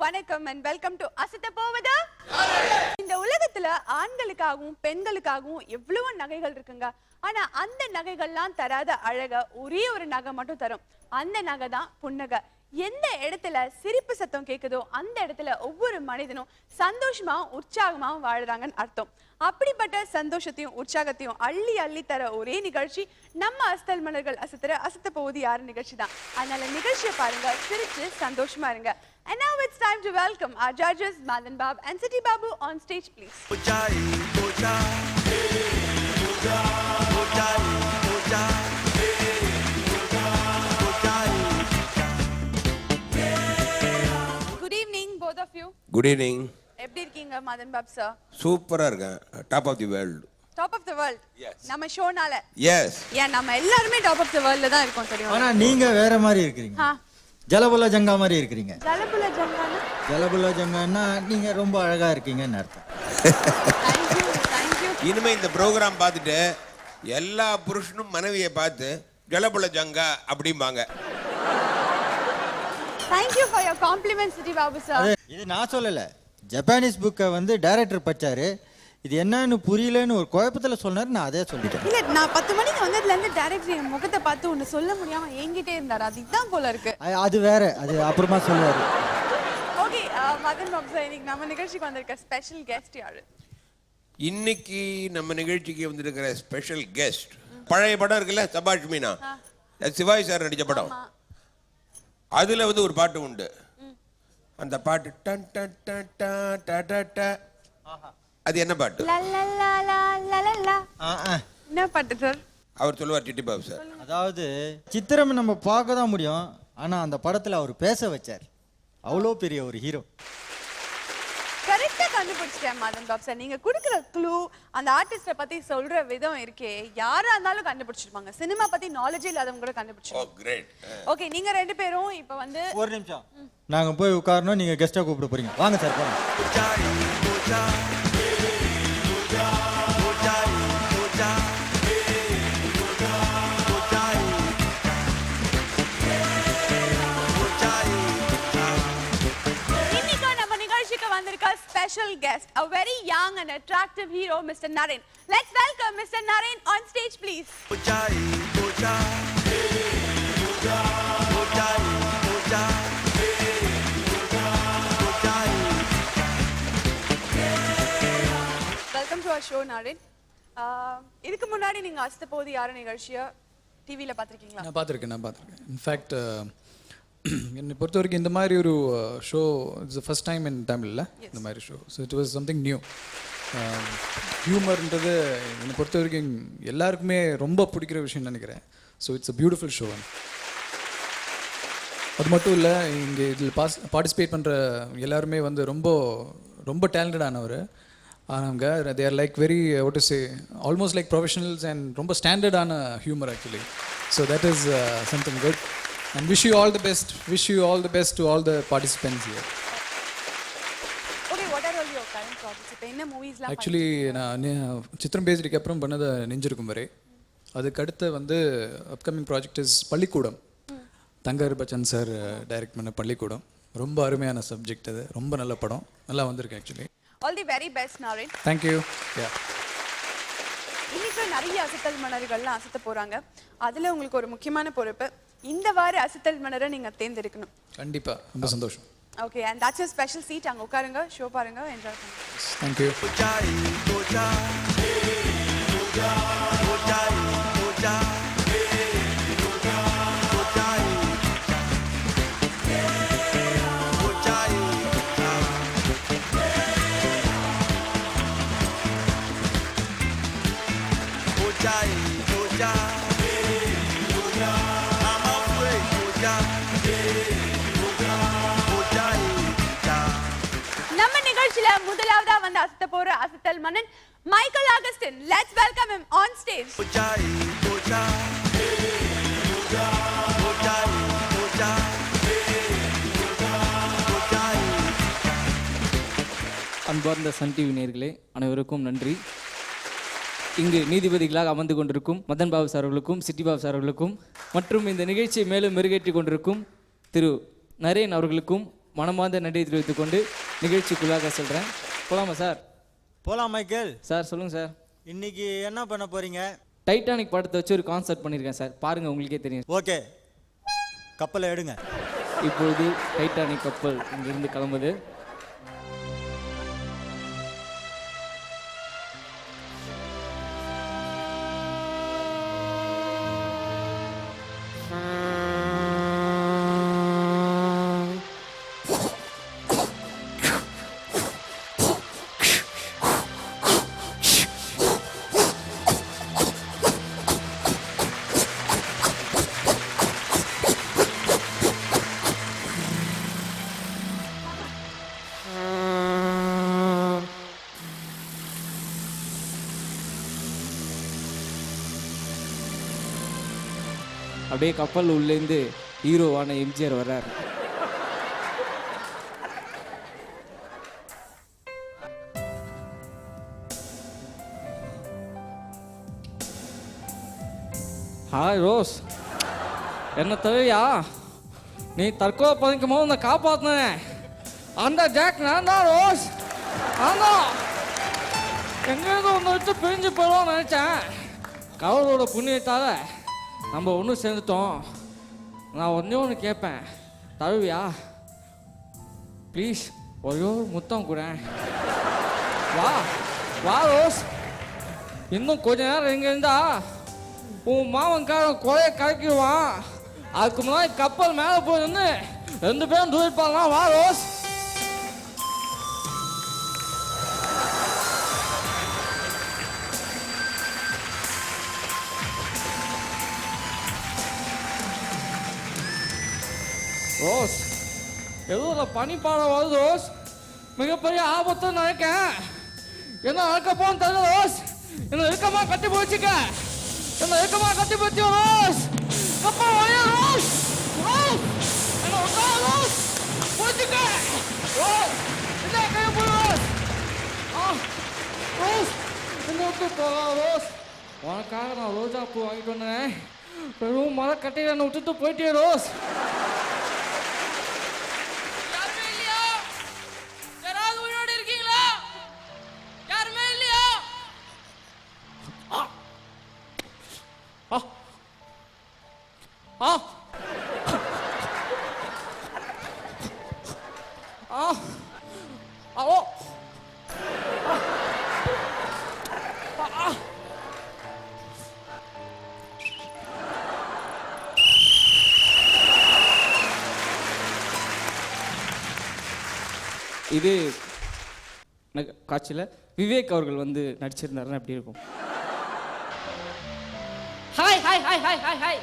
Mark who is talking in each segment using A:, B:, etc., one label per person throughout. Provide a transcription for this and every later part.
A: வணக்கம் and welcome to அசத்த போவதா. இந்த உலகத்துல ஆண்களுக்காகவும் பெண்களுக்காகவும் எவ்வளவு நகைகள் இருக்குங்க. ஆனா அந்த நகைகள்லாம் தராத அழக ஒரே ஒரு நகை மட்டும் தரும். அந்த நகை தான் புன்னகை. எந்த இடத்துல சிரிப்பு சத்தம் கேக்குதோ அந்த இடத்துல ஒவ்வொரு மனிதனும் சந்தோஷமா உற்சாகமா வாழறாங்கன்னு அர்த்தம். அப்படிப்பட்ட சந்தோஷத்தையும் உற்சாகத்தையும் அள்ளி அள்ளி தர ஒரே நிகழ்ச்சி நம்ம அசத்தல் மலர்கள் அசத்த போவது யாரு நிகழ்ச்சி தான். அதனால நிகழ்ச்சியை பாருங்க, சிரிச்சு சந்தோஷமா இருங்க. And now it's time to welcome our judges Madan Bab and City Babu on stage, please. Good evening both of you.
B: Good evening.
A: எப்படி இருக்கீங்க மதன் பாப் சார்?
B: சூப்பரா இருக்கேன். Top of the world.
A: Top of the world.
B: Yes.
A: நம்ம ஷோனால.
B: Yes.
A: ஏன் நம்ம எல்லாரும் top of தி வேர்ல்ட்ல தான் இருக்கோம் தெரியும்.
C: ஆனா நீங்க வேற மாதிரி இருக்கீங்க. ஜலபுல ஜங்கா மாதிரி இருக்கீங்க.
A: ஜலபுல ஜங்கானா?
C: ஜலபுல ஜங்கானா நீங்க ரொம்ப அழகா இருக்கீங்கன்னு அர்த்தம்.
A: Thank you.
B: இனிமே இந்த ப்ரோகிராம் பார்த்துட்டு எல்லா புருஷனும் மனைவியை பார்த்து ஜலபுல ஜங்கா அப்படிம்பாங்க.
A: Thank you for your compliments, City Babu sir.
C: இது நான் சொல்லல. ஜப்பானீஸ் புக்கை வந்து டைரக்டர் படிச்சாரு. இது என்னன்னு புரியலன்னு ஒரு குழப்பத்துல சொன்னாரு. நான் அதே சொல்லிட்டேன்.
A: இல்ல நான் 10 மணிக்கு வந்ததுல இருந்து டைரக்டர் என் முகத்தை பார்த்து ஒன்னு சொல்ல முடியாம ஏங்கிட்டே இருந்தாரு. அதுதான் போல இருக்கு.
C: அது வேற, அது அப்புறமா சொல்லுவாரு.
A: ஓகே, மதன் பாபு சார், இன்னைக்கு நம்ம நிகழ்ச்சிக்கு வந்திருக்க ஸ்பெஷல் கெஸ்ட் யாரு?
B: இன்னைக்கு நம்ம நிகழ்ச்சிக்கு வந்திருக்கிற ஸ்பெஷல் கெஸ்ட் பழைய படம் இருக்குல்ல, சபாஷ் மீனா, சிவாஜி சார் நடிச்ச படம். அதுல வந்து ஒரு பாட்டு உண்டு. அந்த பாட்டு டன் டன் டன் டன் ட ட. அது என்ன பாட்டு?
A: என்ன பாட்டு சார்?
B: அவர் சொல்லுவார் சிட்டி பாபு சார்.
C: அதாவது சித்திரம் நம்ம பார்க்க தான் முடியும், ஆனா அந்த படத்துல அவர் பேச வச்சார். அவ்வளோ பெரிய ஒரு ஹீரோ.
A: கரெக்டா கண்டுபிடிச்சிட்டேன் மதன் பாபு சார். நீங்க கொடுக்குற க்ளூ, அந்த ஆர்டிஸ்ட பத்தி சொல்ற விதம் இருக்கே, யாரா இருந்தாலும் கண்டுபிடிச்சிருப்பாங்க. சினிமா பத்தி நாலேஜ் இல்லாதவங்க கூட கண்டுபிடிச்சிருப்பாங்க.
B: ஓ கிரேட்.
A: ஓகே, நீங்க ரெண்டு பேரும் இப்ப வந்து
C: ஒரு நிமிஷம், நாங்க போய் உட்காரணும், நீங்க கெஸ்டா கூப்பிட போறீங்க. வாங்க சார் போறோம்.
A: special guest, a very young and attractive hero, Mr. Naren. Let's welcome Mr. Naren on stage, please. Welcome to our show, Naren. இதுக்கு முன்னாடி நீங்க அசத்த போது யாரு நிகழ்ச்சியை டிவில பாத்திருக்கீங்களா?
D: நான் பார்த்துருக்கேன். இன்ஃபேக்ட் என்னை பொறுத்த வரைக்கும் இந்த மாதிரி ஒரு show it's first time in தமிழில் இந்த மாதிரி show. So it was something new. ஹியூமர்ன்றது என்னை பொறுத்த வரைக்கும் எல்லாருக்குமே ரொம்ப பிடிக்கிற விஷயம்னு நினைக்கிறேன். So it's a beautiful show. அது மட்டும் இல்லை, இங்கே இதில் பார்ட்டிசிபேட் பண்ணுற எல்லாருமே வந்து ரொம்ப ரொம்ப டேலண்டடானவர். அவங்க they are like very what to say almost like professionals and ரொம்ப ஸ்டாண்டர்டான humour actually. So that is something good. And wish you all the best. Wish you all the best to all the participants here.
A: Okay, what are all your current projects? இப்போ என்ன மூவிஸ்லாம்?
D: Actually நான் சித்திரம் பேசிக்கு அப்புறம் பண்ணது நெஞ்சிருக்கும் வரை. அதுக்கு அடுத்து வந்து அப்கமிங் ப்ராஜெக்ட் இஸ் பள்ளிக்கூடம். தங்கர் பச்சன் சார் டைரக்ட் பண்ண பள்ளிக்கூடம். ரொம்ப அருமையான சப்ஜெக்ட் அது. ரொம்ப நல்ல படம். நல்லா வந்திருக்கு actually.
A: All the very best, Naren.
D: Thank you. Yeah.
A: இன்னைக்கு நிறைய அசத்தல் மலர்கள்லாம் அசத்த போறாங்க. அதுல உங்களுக்கு ஒரு முக்கியமான பொறுப்பு, இந்த வார அசத்தல் மலரை நீங்க தேர்ந்தெடுக்கணும்.
D: கண்டிப்பா, ரொம்ப சந்தோஷம்.
A: Okay, and that's your special seat. அங்க உட்காருங்க, ஷோ பாருங்க, என்ஜாய் பண்ணுங்க.
D: Thank you.
A: நம்ம நிகழ்ச்சியில முதலாவதா வந்து அசத்த போற அசத்தல் மன்னன் Michael Augustine. Let's welcome him on stage.
E: அன்பார்ந்த சன் டிவி நேயர்களே அனைவருக்கும் நன்றி. இங்கு நீதிபதிகளாக அமர்ந்து கொண்டிருக்கும் மதன் பாபு சார் அவர்களுக்கும் சிட்டி பாபு சார் அவர்களுக்கும் மற்றும் இந்த நிகழ்ச்சியை மேலும் மெருகேற்றி கொண்டிருக்கும் திரு நரேன் அவர்களுக்கும் மனமார்ந்த நன்றி தெரிவித்துக் கொண்டு நிகழ்ச்சிக்குள்ளாக சொல்கிறேன். போலாமா சார்?
C: போலாம் மைக்கேல்.
E: சார் சொல்லுங்கள் சார்.
C: இன்னைக்கு என்ன பண்ண போறீங்க?
E: டைட்டானிக் படத்தை வச்சு ஒரு கான்செப்ட் பண்ணியிருக்கேன் சார், பாருங்கள் உங்களுக்கே தெரியும்.
C: ஓகே, கப்பலை எடுங்க.
E: இப்பொழுது டைட்டானிக் கப்பல் இங்கிருந்து கிளம்புது. அப்படியே கப்பல் உள்ளேருந்து ஹீரோவான எம்ஜிஆர் வர்றார். ஹாய் ரோஸ், என்ன தவியா நீ தற்கொலை பண்ணிக்கும் போது நான் காப்பாற்றினேன். அந்த ஜாக் நான் தான் ரோஸ். ஆமாம், எங்கேருந்து ஒன்று வச்சு பிரிஞ்சு போயிடுவோம்னு நினச்சேன். கடவுளோட புண்ணியத்தால் நம்ம ஒன்று சேர்ந்துட்டோம். நான் ஒன்று கேட்பேன், தழுவியா ப்ளீஸ்? ஒரே ஒரு முத்தம் கூட. வா வா ரோஸ், இன்னும் கொஞ்ச நேரம் இங்கே இருந்தா உன் மாமன்காரன் கொலையை கலக்கிடுவான். அதுக்கு முன்னாடி கப்பல் மேலே போயிருந்து 2 பேரும் தூரிப்பாங்களாம். வா ரோஸ். ரோஸ், ஏதோ பனிப்பாடம் வருது ரோஸ். மிகப்பெரிய ஆபத்து நினைக்கேன். என்ன நடக்க போன்னு தெரியல ரோஸ். என்ன இறுக்கமா கட்டி போச்சுக்க. என்ன இறுக்கமா கட்டி போச்சு ரோஸ். கப்பல் வரையா ரோஸ். ரோஸ், என்ன உட்கார ரோஸ். போச்சுக்க ரோஸ். என்ன கையை போடு ரோஸ். ரோஸ், என்ன விட்டு போகலாம் ரோஸ். உனக்காக நான் ரோஜா பூ வாங்கிட்டு வந்தேன். வெறும் மர கட்டையை என்னை விட்டுட்டு போயிட்டே ரோஸ். இது காட்சியில் விவேக் அவர்கள் வந்து நடிச்சிருந்தாருன்னா எப்படி இருக்கும்?
F: Hi hi hi hi hi hi.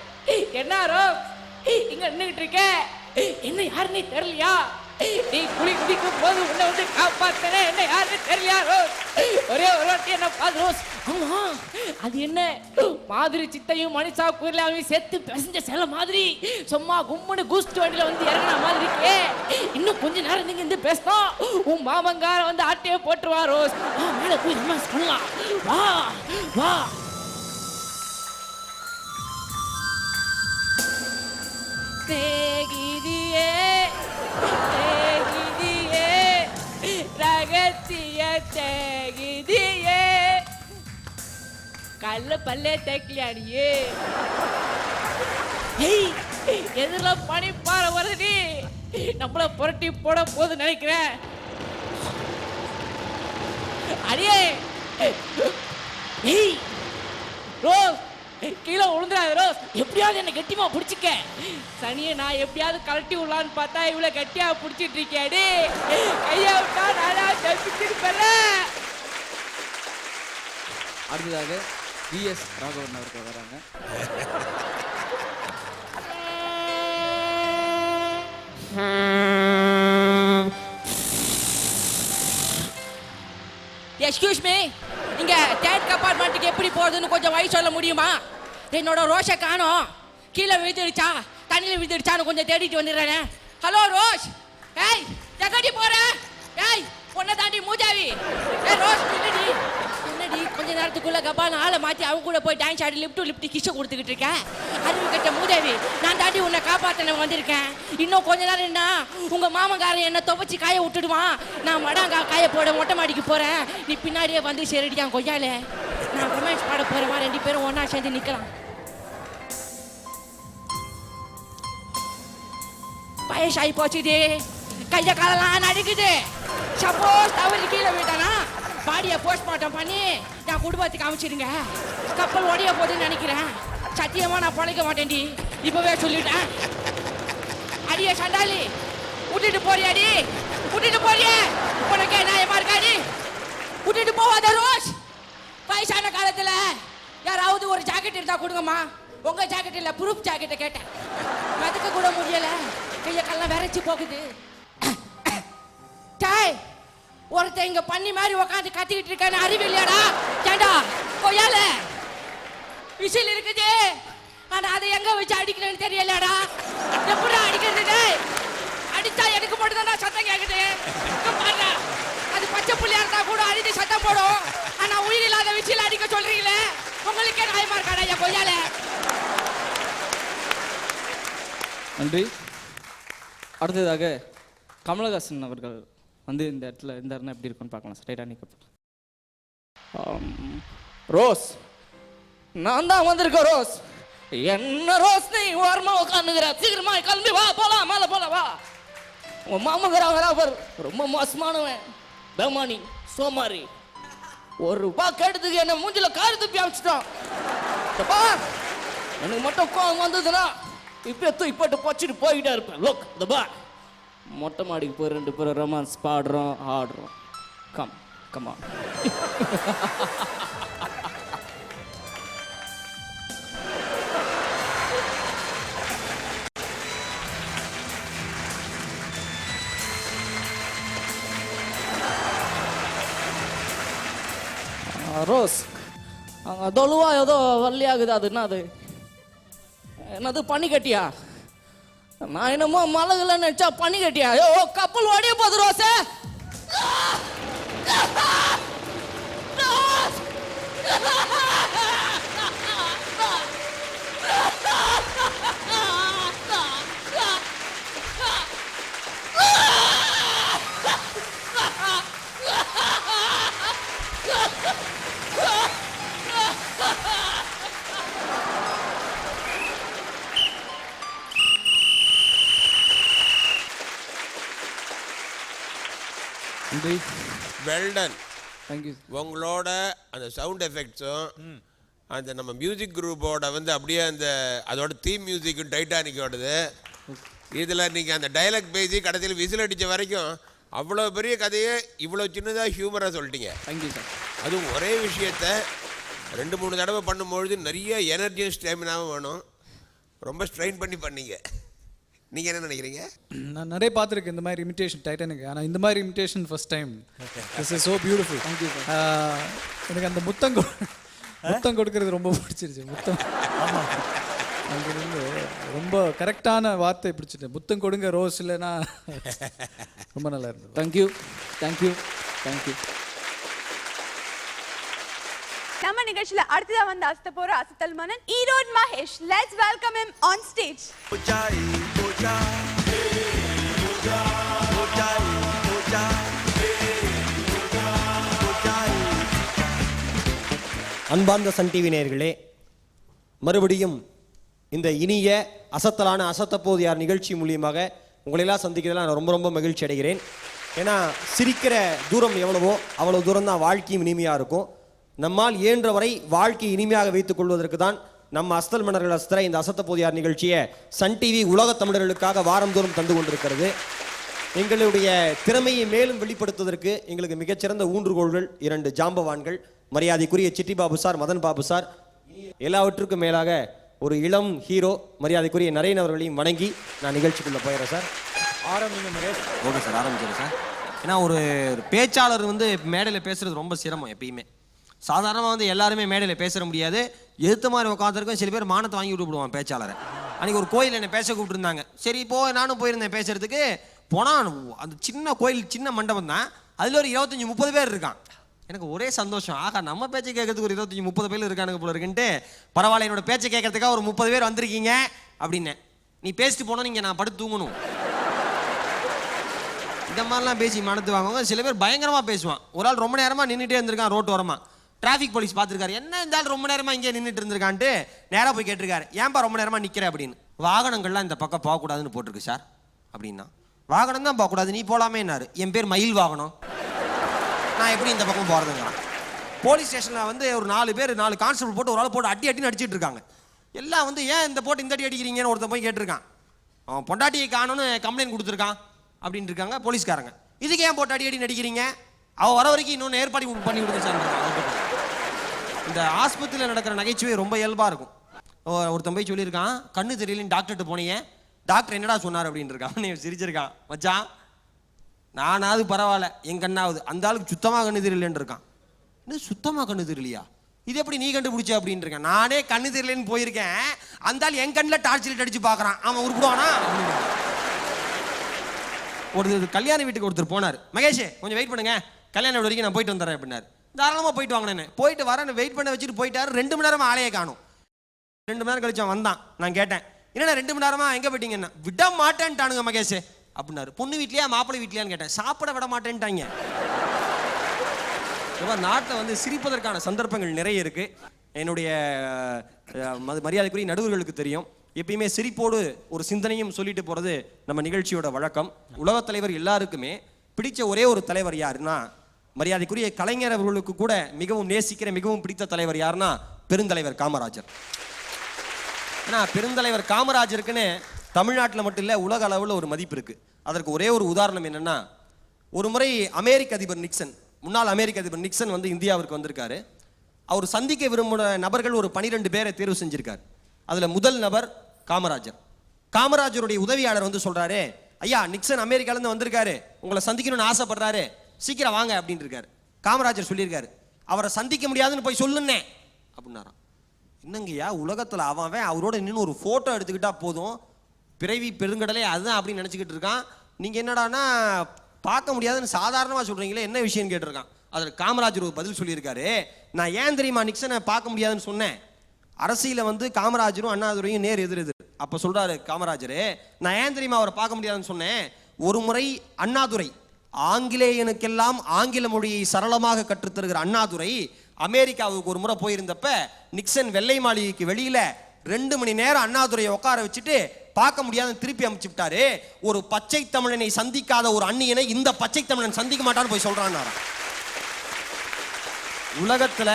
F: என்ன ரோஸ் இங்க நின்றுட்டு இருக்க? என்ன யாருன்னு தெரியலையா? நீ குளி குடிக்கும் போது உன்னை வந்து காப்பாத்தனே. என்ன யாருன்னு தெரியலையா ரோஸ்? ஒரே ஒரு வாட்டி என்ன பாது ரோஸ். ஆமா, அது என்ன மாதிரி சித்தையும் மணிஷா குயிலாவையும் சேர்த்து பிசைஞ்ச சில மாதிரி சும்மா கும்முன்னு கூஸ்ட் வண்டியில வந்து இறங்கின மாதிரி இருக்கே. இன்னும் கொஞ்ச நேரம் நீங்க இருந்து பேசணும். உன் மாமங்கார வந்து ஆட்டையே போட்டுருவா ரோஸ். மேல போய் ரொமான்ஸ் பண்ணலாம். வா வா. தேகிதியே தேகிதியே ரகசிய தேகிதியே. கல்ல பல்லே தேக்கலையாடியே. எதுல பனிப்பாற வருது. நம்மள புரட்டி போட போது நினைக்கிறேன். அடியே ரோஸ், கீழே விழுந்துடாது ரோஸ். எப்படியாவது என்ன கெட்டிமா பிடிச்சிக்க. சனியை நான் எப்படியாவது கலட்டி விடலான்னு பார்த்தா இவ்வளவு கட்டியா பிடிச்சிட்டு இருக்கேடி. கையா விட்டா நானா தப்பிச்சிருப்பேன்.
E: அடுத்ததாக VS ராகவன் அவர்கள் வராங்க.
F: எக்ஸ்கியூஸ் மீ, இங்க தேர்ட் கம்பார்ட்மெண்ட்டுக்கு எப்படி போறதுன்னு கொஞ்சம் வழி சொல்ல முடியுமா? என்னோட ரோஷை காணோம். கீழே விழுந்துடுச்சா தண்ணியில் விழுந்துடுச்சான்னு கொஞ்சம் தேடிட்டு வந்துடுறேன். ஹலோ ரோஷ். ஏய், எங்கடி போற? ஏய், பொண்ணை தாண்டி மூஜாவி. ரோஸ் என்னடி என்னடி கொஞ்ச நேரத்துக்குள்ள கபான ஆளை மாத்தி அவங்க கூட போய் dance Aadi lift to lift கிஷ கொடுத்துக்கிட்டு இருக்கேன். அறிவு கட்ட மூஜாவி, நான் தாண்டி உன்னை காப்பாற்ற வந்திருக்கேன். இன்னும் கொஞ்ச நேரம் என்ன உங்க மாமங்காரன் என்ன துவைச்சி காய விட்டுடுவான். நான் மடாங்கா காய போட மொட்டை மாடிக்கு போறேன். நீ பின்னாடியே வந்து சரிடியா கொய்யாலே. நான் ரொமான்ஸ் பாட போறேன். 2 பேரும் ஒன்னா சேர்ந்து நிக்கலாம். வயசாகி போச்சுது, கைய காலெல்லாம் நடுக்குது. சப்போஸ் தவறி கீழே விட்டானா பாடியை போஸ்ட்மார்ட்டம் பண்ணி என் குடும்பத்துக்கு அமைச்சிடுங்க. கப்பல் உடைய போகுதுன்னு நினைக்கிறேன். சத்தியமா நான் பிழைக்க மாட்டேன்டி, இப்பவே சொல்லிட்டேன். அடியே சண்டாளி, விட்டுட்டு போறியாடி? விட்டுட்டு போறிய? உனக்கு நியாயமா இருக்காடி? விட்டுட்டு போவாத ரோஸ். வயசான காலத்துல யாராவது ஒரு ஜாக்கெட் இருந்தா கொடுங்கம்மா. உங்க ஜாக்கெட் இல்ல, ப்ரூஃப் ஜாக்கெட்டை கேட்டேன். மதுக்க கூட முடியல, கைய கல்லாம் விரைச்சி போகுது. டாய், ஒருத்தன் இங்க பண்ணி மாதிரி உக்காந்து கத்திக்கிட்டு இருக்கான்னு அறிவு இல்லையாடா? கேண்டா கொய்யால விசில் இருக்குது, ஆனா அதை எங்க வச்சு அடிக்கிறேன்னு தெரியலடா. எப்படா அடிக்கிறது? அடிச்சா எனக்கு மட்டும் தான் சத்தம் கேக்குது. பாருங்க, அது பச்சை புள்ளியா இருந்தா கூட அடிச்சு சத்தம் போடும். ஆனா உயிர் இல்லாத விசில் அடிக்க சொல்றீங்களே, உங்களுக்கே நியாயமா இருக்காடா என் கொய்யால?
E: நன்றி. அடுத்ததாக கமலஹாசன் அவர்கள் வந்து இந்த இடத்துல இருந்தாருன்னா எப்படி இருக்குன்னு பார்க்கலாம். ஸ்ட்ரைட்டாக நிற்க. ரோஸ், நான் தான் வந்திருக்கேன் ரோஸ். என்ன ரோஸ் நீ ஓரமா உட்காந்துக்கிற? சீக்கிரமா கிளம்பி வா, போலாம், மேலே போலாம் வா. உன் மாமங்கிறாங்க ரொம்ப மோசமானவன், பேமானி, சோமாரி. ₹1 கேட்டதுக்கு என்ன மூஞ்சில காரி துப்பி அமைச்சிட்டான். எனக்கு மட்டும் கோவம் வந்ததுன்னா இப்போ தூக்கிப்பட்டு பச்சிட்டு போய்கிட்டே இருப்பேன். லோக் இந்த பா மொட்டை மாடிக்கு போய் 2 பேரும் ரொமான்ஸ் பாடுறோம், ஆடுறோம். Come comma. ரோஸ், அங்கே தொழுவா ஏதோ வள்ளியாகுது, அது என்ன? அது என்னது, பனி கட்டியா? நான் என்னமோ மலகுல நினைச்சா பனி கட்டியா? ஐயோ, கப்பல் ஓடிய போகுது ரோஸே.
B: வெல்டன்.
E: தேங்க்யூ.
B: உங்களோட அந்த சவுண்ட் எஃபெக்ட்ஸும் அந்த நம்ம மியூசிக் குரூப்போட வந்து அப்படியே அந்த அதோட தீம் மியூசிக்கும் டைட்டானிக்கோடது. இதில் நீங்கள் அந்த டைலாக் பேசி கடைசியில் விசில் அடித்த வரைக்கும் அவ்வளோ பெரிய கதையை இவ்வளோ சின்னதாக ஹியூமராக சொல்லிட்டீங்க.
E: Thank you sir.
B: அதுவும் ஒரே விஷயத்த 2-3 தடவை பண்ணும்பொழுது நிறைய எனர்ஜியும் ஸ்டேமினாவும் வேணும். ரொம்ப ஸ்ட்ரெயின் பண்ணி பண்ணீங்க. நீங்கள் என்ன நினைக்கிறீங்க?
D: நான் நிறைய பார்த்துருக்கேன் இந்த மாதிரி இமிட்டேஷன் டைட்டானிக், ஆனால் இந்த மாதிரி imitation first time. This is so beautiful. Thank you. எனக்கு அந்த முத்தம் கொடுக்கறது ரொம்ப பிடிச்சிருச்சு. முத்தம் அங்கிருந்து ரொம்ப கரெக்டான வார்த்தை பிடிச்சிட்டேன். முத்தம் கொடுங்க ரோஸ், இல்லைன்னா ரொம்ப நல்லா இருந்தது.
E: Thank you thank you thank you.
A: நம்ம நிகழ்ச்சியில அடுத்ததா வந்து அசத்த போற அசத்தல் மன்னன் Erode Mahesh. Let's welcome him on stage.
G: அன்பார்ந்த சன் டிவி நேயர்களே, மறுபடியும் இந்த இனிய அசத்தலான அசத்தப்போது யார் நிகழ்ச்சி மூலியமாக உங்களெல்லாம் சந்திக்கிறதுல நான் ரொம்ப ரொம்ப மகிழ்ச்சி அடைகிறேன். ஏன்னா சிரிக்கிற தூரம் எவ்வளவோ அவ்வளோ தூரம் தான் வாழ்க்கையும் இனிமையாக இருக்கும். நம்மால் இயன்ற வரை வாழ்க்கையை இனிமையாக வைத்துக் கொள்வதற்கு தான் நம்ம அசத்தல் மன்னர்கள் அசத்துற இந்த அசத்தப்போது யார் நிகழ்ச்சியை சன் டிவி உலகத் தமிழர்களுக்காக வாரந்தோறும் தந்து கொண்டிருக்கிறது. எங்களுடைய திறமையை மேலும் வெளிப்படுத்துவதற்கு எங்களுக்கு மிகச்சிறந்த ஊன்றுகோள்கள் 2 ஜாம்பவான்கள், மரியாதைக்குரிய சிட்டி பாபு சார், மதன் பாபு சார், எல்லாவற்றுக்கும் மேலாக ஒரு இளம் ஹீரோ மரியாதைக்குரிய நரேன் அவர்களையும் வணங்கி நான் நிகழ்ச்சிக்குள்ளே போயிடுறேன் சார். ஆரம்பிங்க மகேஷ்.
H: ஓகே சார், ஆரம்பிச்சிடுறேன் சார். ஏன்னா ஒரு பேச்சாளர் வந்து மேடையில் பேசுகிறது ரொம்ப சிரமம். எப்பயுமே சாதாரணமாக வந்து எல்லாருமே மேடையில் பேச முடியாது. எதிர்த்த மாதிரி உட்காந்துருக்கோம். சில பேர் மானத்தை வாங்கி விட்டுவிடுவான் பேச்சாளரை. அன்றைக்கி ஒரு கோயில் என்னை பேச கூப்பிட்டுருந்தாங்க. சரி நானும் போயிருந்தேன் பேசுறதுக்கு. போனால் அந்த சின்ன கோயில், சின்ன மண்டபம் தான். அதில் ஒரு 25-30 பேர் இருக்கான். எனக்கு ஒரே சந்தோஷம், ஆகா நம்ம பேச்சை கேட்கறதுக்கு ஒரு 25-30 பேர் இருக்கானுங்க போல இருக்குன்ட்டு, பரவாயில்ல என்னோட பேச்சை கேட்கறதுக்காக ஒரு 30 பேர் வந்திருக்கீங்க அப்படின்னேன். நீ பேசிட்டு போனோம், நீங்கள் நான் படுத்து தூங்கணும். இந்த மாதிரிலாம் பேசி மனத்து வாங்குவாங்க. சில பேர் பயங்கரமாக பேசுவான். ஒரு ஆள் ரொம்ப நேரமாக நின்றுட்டே இருந்திருக்கான் ரோட்டு ஓரமாக. டிராஃபிக் போலீஸ் பார்த்துருக்காரு, என்ன இருந்தாலும் ரொம்ப நேரமாக இங்கே நின்றுட்டு இருந்திருக்கான்ட்டு நேராக போய் கேட்டிருக்காரு, ஏன்பா ரொம்ப நேரமாக நிற்கிற அப்படின்னு. வாகனங்கள்லாம் இந்த பக்கம் போகக்கூடாதுன்னு போட்டிருக்கு சார் அப்படின்னா. வாகனம் தான் போகக்கூடாது, நீ போகலாமே என்னாரு. என் பேர் மயில் வாகனம், நான் எப்படி இந்த பக்கம் போகிறதுங்க. போலீஸ் ஸ்டேஷனில் வந்து ஒரு 4 கான்ஸ்டபிள் போட்டு ஒரு ஆள் போட்டு அடின்னு அடிச்சிட்டு இருக்காங்க. எல்லாம் வந்து ஏன் இந்த போட்டு இந்த அடி அடிக்கிறீங்கன்னு ஒருத்தன் போய் கேட்டிருக்கான். அவன் பொண்டாட்டியை காணும்னு கம்ப்ளைண்ட் கொடுத்துருக்கான் அப்படின்னு இருக்காங்க போலீஸ்காரங்க. இதுக்கு ஏன் போட்டு அடி நடிக்கிறீங்க, அவள் வர வரைக்கும் இன்னொன்று ஏற்பாடு பண்ணி கொடுக்க சார். இந்த ஆஸ்பத்திரியில் நடக்கிற நகைச்சுவை ரொம்ப இயல்பாக இருக்கும். ஒருத்தன் போய் சொல்லியிருக்கான், கண்ணு தெரியலன்னு டாக்டர்கிட்ட போனீங்க, டாக்டர் என்னடா சொன்னார் அப்படின்னு இருக்கான். நீ சிரிச்சிருக்கான், மச்சான் நானாவது பரவாயில்ல என் கண்ணாவது, அந்த ஆளுக்கு சுத்தமாக கண்ணு தெரியலன்னு இருக்கான். இன்னும் சுத்தமாக கண்ணு தெரியலையா, இது எப்படி நீ கண்டுபிடிச்ச அப்படின்னு இருக்கேன். நானே கண்ணு தெரியலன்னு போயிருக்கேன், அந்த ஆள் என் கண்ணில் டார்ச் லைட் அடிச்சு பார்க்குறான், அவன் உருப்பிடுவானா. ஒரு கல்யாண வீட்டுக்கு ஒருத்தர் போனார், மகேஷ் கொஞ்சம் வெயிட் பண்ணுங்க, கல்யாண வீடு வரைக்கும் நான் போயிட்டு வந்துடுறேன் அப்படின்னாரு. தாராளமாக போயிட்டு வாங்கினேன். போயிட்டு வரேன், வெயிட் பண்ண வச்சுட்டு போயிட்டாரு. 2 மணி நேரமாக ஆளையே காணும். 2 மணி நேரம் கழிச்சு வந்தான். நான் கேட்டேன், என்னன்னா 2 மணி நேரமா எங்கே போயிட்டீங்கன்னா, விட மாட்டேன்ட்டானுங்க மகேஷ் அப்படின்னாரு. பொண்ணு வீட்லையா மாப்பிள்ளை வீட்லையான்னு கேட்டேன், சாப்பிட விட மாட்டேன்ட்டாங்க. நாட்டில் வந்து சிரிப்பதற்கான சந்தர்ப்பங்கள் நிறைய இருக்கு. என்னுடைய மரியாதைக்குரிய நடுவர்களுக்கு தெரியும், எப்பயுமே சிரிப்போடு ஒரு சிந்தனையும் சொல்லிட்டு போகிறது நம்ம நிகழ்ச்சியோட வழக்கம். உலகத் தலைவர் எல்லாருக்குமே பிடிச்ச ஒரே ஒரு தலைவர் யாருன்னா, மரியாதைக்குரிய கலைஞர் அவர்களுக்கு கூட மிகவும் நேசிக்கிற மிகவும் பிடித்த தலைவர் யாருன்னா பெருந்தலைவர் காமராஜர். ஏன்னா பெருந்தலைவர் காமராஜருக்குன்னு தமிழ்நாட்டில் மட்டும் இல்லை உலக அளவில் ஒரு மதிப்பு இருக்குது. அதற்கு ஒரே ஒரு உதாரணம் என்னென்னா, ஒரு முறை அமெரிக்க அதிபர் நிக்சன், முன்னாள் அமெரிக்க அதிபர் நிக்சன் வந்து இந்தியாவிற்கு வந்திருக்காரு. அவர் சந்திக்க விரும்பின நபர்கள் ஒரு 12 பேரை தேர்வு செஞ்சிருக்காரு. அதில் முதல் நபர் காமராஜர். காமராஜருடைய உதவியாளர் வந்து சொல்கிறாரு, ஐயா நிக்சன் அமெரிக்காலேருந்து வந்திருக்காரு, உங்களை சந்திக்கணும்னு ஆசைப்படுறாரு, சீக்கிரம் வாங்க அப்படின்னு இருக்காரு. காமராஜர் சொல்லியிருக்காரு, அவரை சந்திக்க முடியாதுன்னு போய் சொல்லுன்னே அப்படின்னாராம். என்னங்கய்யா உலகத்தில் அவன் அவரோட இன்னும் ஒரு ஃபோட்டோ எடுத்துக்கிட்டா போதும், பிறவி பெருங்கடலே அதுதான் அப்படின்னு நினச்சிக்கிட்டு இருக்கான். நீங்கள் என்னடானா பார்க்க முடியாதுன்னு சாதாரணமாக சொல்கிறீங்களே, என்ன விஷயம்னு கேட்டிருக்கான். அதில் காமராஜர் ஒரு பதில் சொல்லியிருக்காரு, நான் ஏன் தெரியுமா நிக்சனை பார்க்க முடியாதுன்னு சொன்னேன், அரசியலில் வந்து காமராஜரும் அண்ணாதுரையும் நேர் எதிர். அப்போ சொல்கிறாரு காமராஜர், நான் ஏன் தெரியுமா அவரை பார்க்க முடியாதுன்னு சொன்னேன், ஒரு முறை அண்ணாதுரை ஆங்கிலேயனுக்கெல்லாம் ஆங்கில மொழியை சரளமாக கற்றுத்தருகிற அண்ணாதுரை அமெரிக்காவுக்கு ஒரு முறை போயிருந்தப்ப நிக்சன் வெள்ளை மாளிகைக்கு வெளியில 2 மணி நேரம் அண்ணாதுரையை உட்கார வச்சுட்டு பார்க்க முடியாதுன்னு திருப்பி அனுப்பிச்சு விட்டாரு. ஒரு பச்சை தமிழனை சந்திக்காத ஒரு அந்நியனை இந்த பச்சை தமிழன் சந்திக்க மாட்டான்னு போய் சொல்றான். உலகத்துல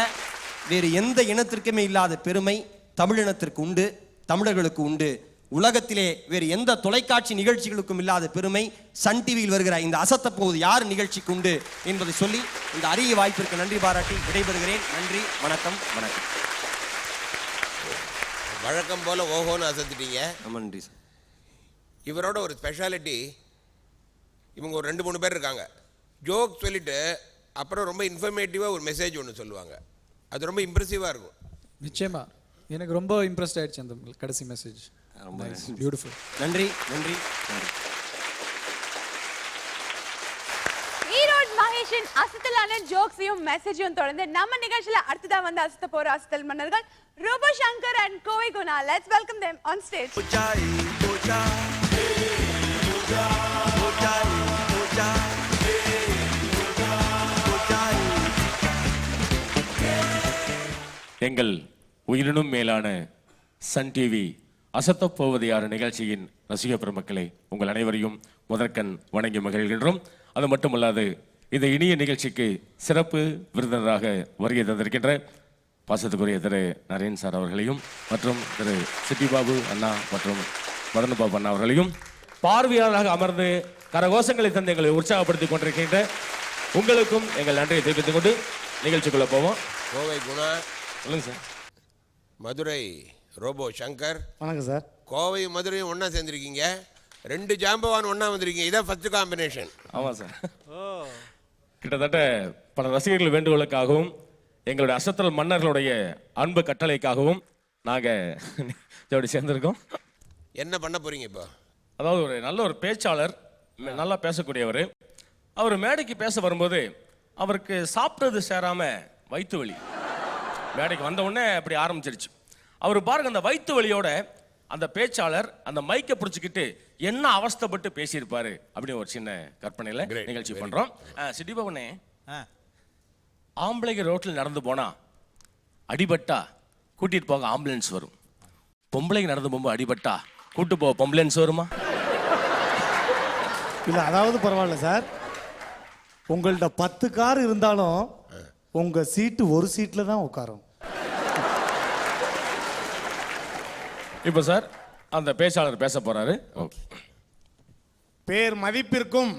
H: வேறு எந்த இனத்திற்குமே இல்லாத பெருமை தமிழினத்திற்கு உண்டு, தமிழர்களுக்கு உண்டு. உலகத்திலே வேறு எந்த தொலைக்காட்சி நிகழ்ச்சிகளுக்கும் இல்லாத பெருமை சன் டிவியில் வருகிற இந்த அசத்த போவது யார் நிகழ்ச்சிக்கு உண்டு என்பதை சொல்லி இந்த அரிய வாய்ப்பிற்கு நன்றி பாராட்டி விடைபெறுகிறேன். நன்றி, வணக்கம். வணக்கம்.
B: வழக்கம் போல ஓஹோன்னு அசத்துட்டீங்க.
H: நன்றி சார்.
B: இவரோட ஒரு ஸ்பெஷாலிட்டி, இவங்க ஒரு 2-3 பேர் இருக்காங்க, ஜோக் சொல்லிட்டு அப்புறம் ரொம்ப இன்ஃபர்மேட்டிவாக ஒரு மெசேஜ் ஒன்று சொல்லுவாங்க. அது ரொம்ப இம்ப்ரெசிவாக இருக்கும்.
D: நிச்சயமா எனக்கு ரொம்ப இம்ப்ரெஸ்ட் ஆயிடுச்சு அந்த கடைசி மெசேஜ். ரொம்ப பியூட்டிஃபுல்.
H: நன்றி நன்றி நன்றி.
A: ஈரோடு மகேஷின் அசத்தலான ஜோக்ஸையும் மெசேஜையும் தொடர்ந்து நம்ம நிகழ்ச்சியில அடுத்ததா வந்து அசத்த போற அசத்தல் மன்னர்கள் Robo Shankar and Kovai Guna. Let's welcome them on stage.
I: எங்கள் உயிரினும் மேலான சன் டிவி அசத்தப்போவது யார் நிகழ்ச்சியின் ரசிக பெருமக்களே, உங்கள் அனைவரையும் முதற்கண் வணங்கி மகிழ்கின்றோம். அது மட்டுமல்லாது இந்த இனிய நிகழ்ச்சிக்கு சிறப்பு விருந்தினராக வருகை தந்திருக்கின்ற பாசத்துக்குரிய திரு நரேன் சார் அவர்களையும் மற்றும் திரு சிட்டிபாபு அண்ணா மற்றும் மதன் பாபு அண்ணா அவர்களையும் பார்வையாளராக அமர்ந்து கரகோஷங்களை தந்து எங்களை உற்சாகப்படுத்திக் கொண்டிருக்கின்ற உங்களுக்கும் எங்கள் நன்றியை தெரிவித்துக் கொண்டு நிகழ்ச்சிக்குள்ள போவோம்.
B: கோவை குணா
I: சொல்லுங்க சார்.
B: மதுரை ரோபோ சங்கர்.
J: வணக்கம் சார்.
B: கோவை மதுரையும் ஒன்றா சேர்ந்துருக்கீங்க, 2 ஜாம்பவான் ஒன்றா வந்திருக்கீங்க, இதான் ஃபர்ஸ்ட் காம்பினேஷன்.
I: ஆமாம் சார். கிட்டத்தட்ட பல ரசிகர்கள் வேண்டுகோளுக்காகவும் எங்களுடைய அசத்தல் மன்னர்களுடைய அன்பு கட்டளைக்காகவும் நாங்கள் ஜோடி சேர்ந்துருக்கோம்.
B: என்ன பண்ண போறீங்க இப்போ?
I: அதாவது ஒரு நல்ல ஒரு பேச்சாளர், நல்லா பேசக்கூடியவர், அவர் மேடைக்கு பேச வரும்போது அவருக்கு சாப்பிட்டது சேராம வயிற்று வலி. மேடைக்கு வந்த உடனே அப்படி ஆரம்பிச்சிருச்சு. அவர் பாருங்க அந்த வயிற்று வலியோட அந்த பேச்சாளர் அந்த மைக்கை பிடிச்சிக்கிட்டு என்ன அவஸ்தைப்பட்டு பேசியிருப்பாரு அப்படின்னு ஒரு சின்ன கற்பனையில் நிகழ்ச்சி பண்றோம். சிட்டி பவனே, ஆம்பளைங்க ரோட்டில் நடந்து போனா அடிபட்டா கூட்டிட்டு போக ஆம்புலன்ஸ் வரும், பொம்பளைங்க நடந்து போகும்போது அடிபட்டா கூட்டு போக பொம்புலன்ஸ் வருமா?
J: இல்ல அதாவது பரவாயில்ல சார், உங்கள்ட்ட 10 கார் இருந்தாலும் உங்க சீட்டு ஒரு சீட்ல தான் உட்காரும்.
I: இப்போ சார் அந்த பேச்சாளர் பேச போறாரு.
J: பேர் மதிப்பிற்கும்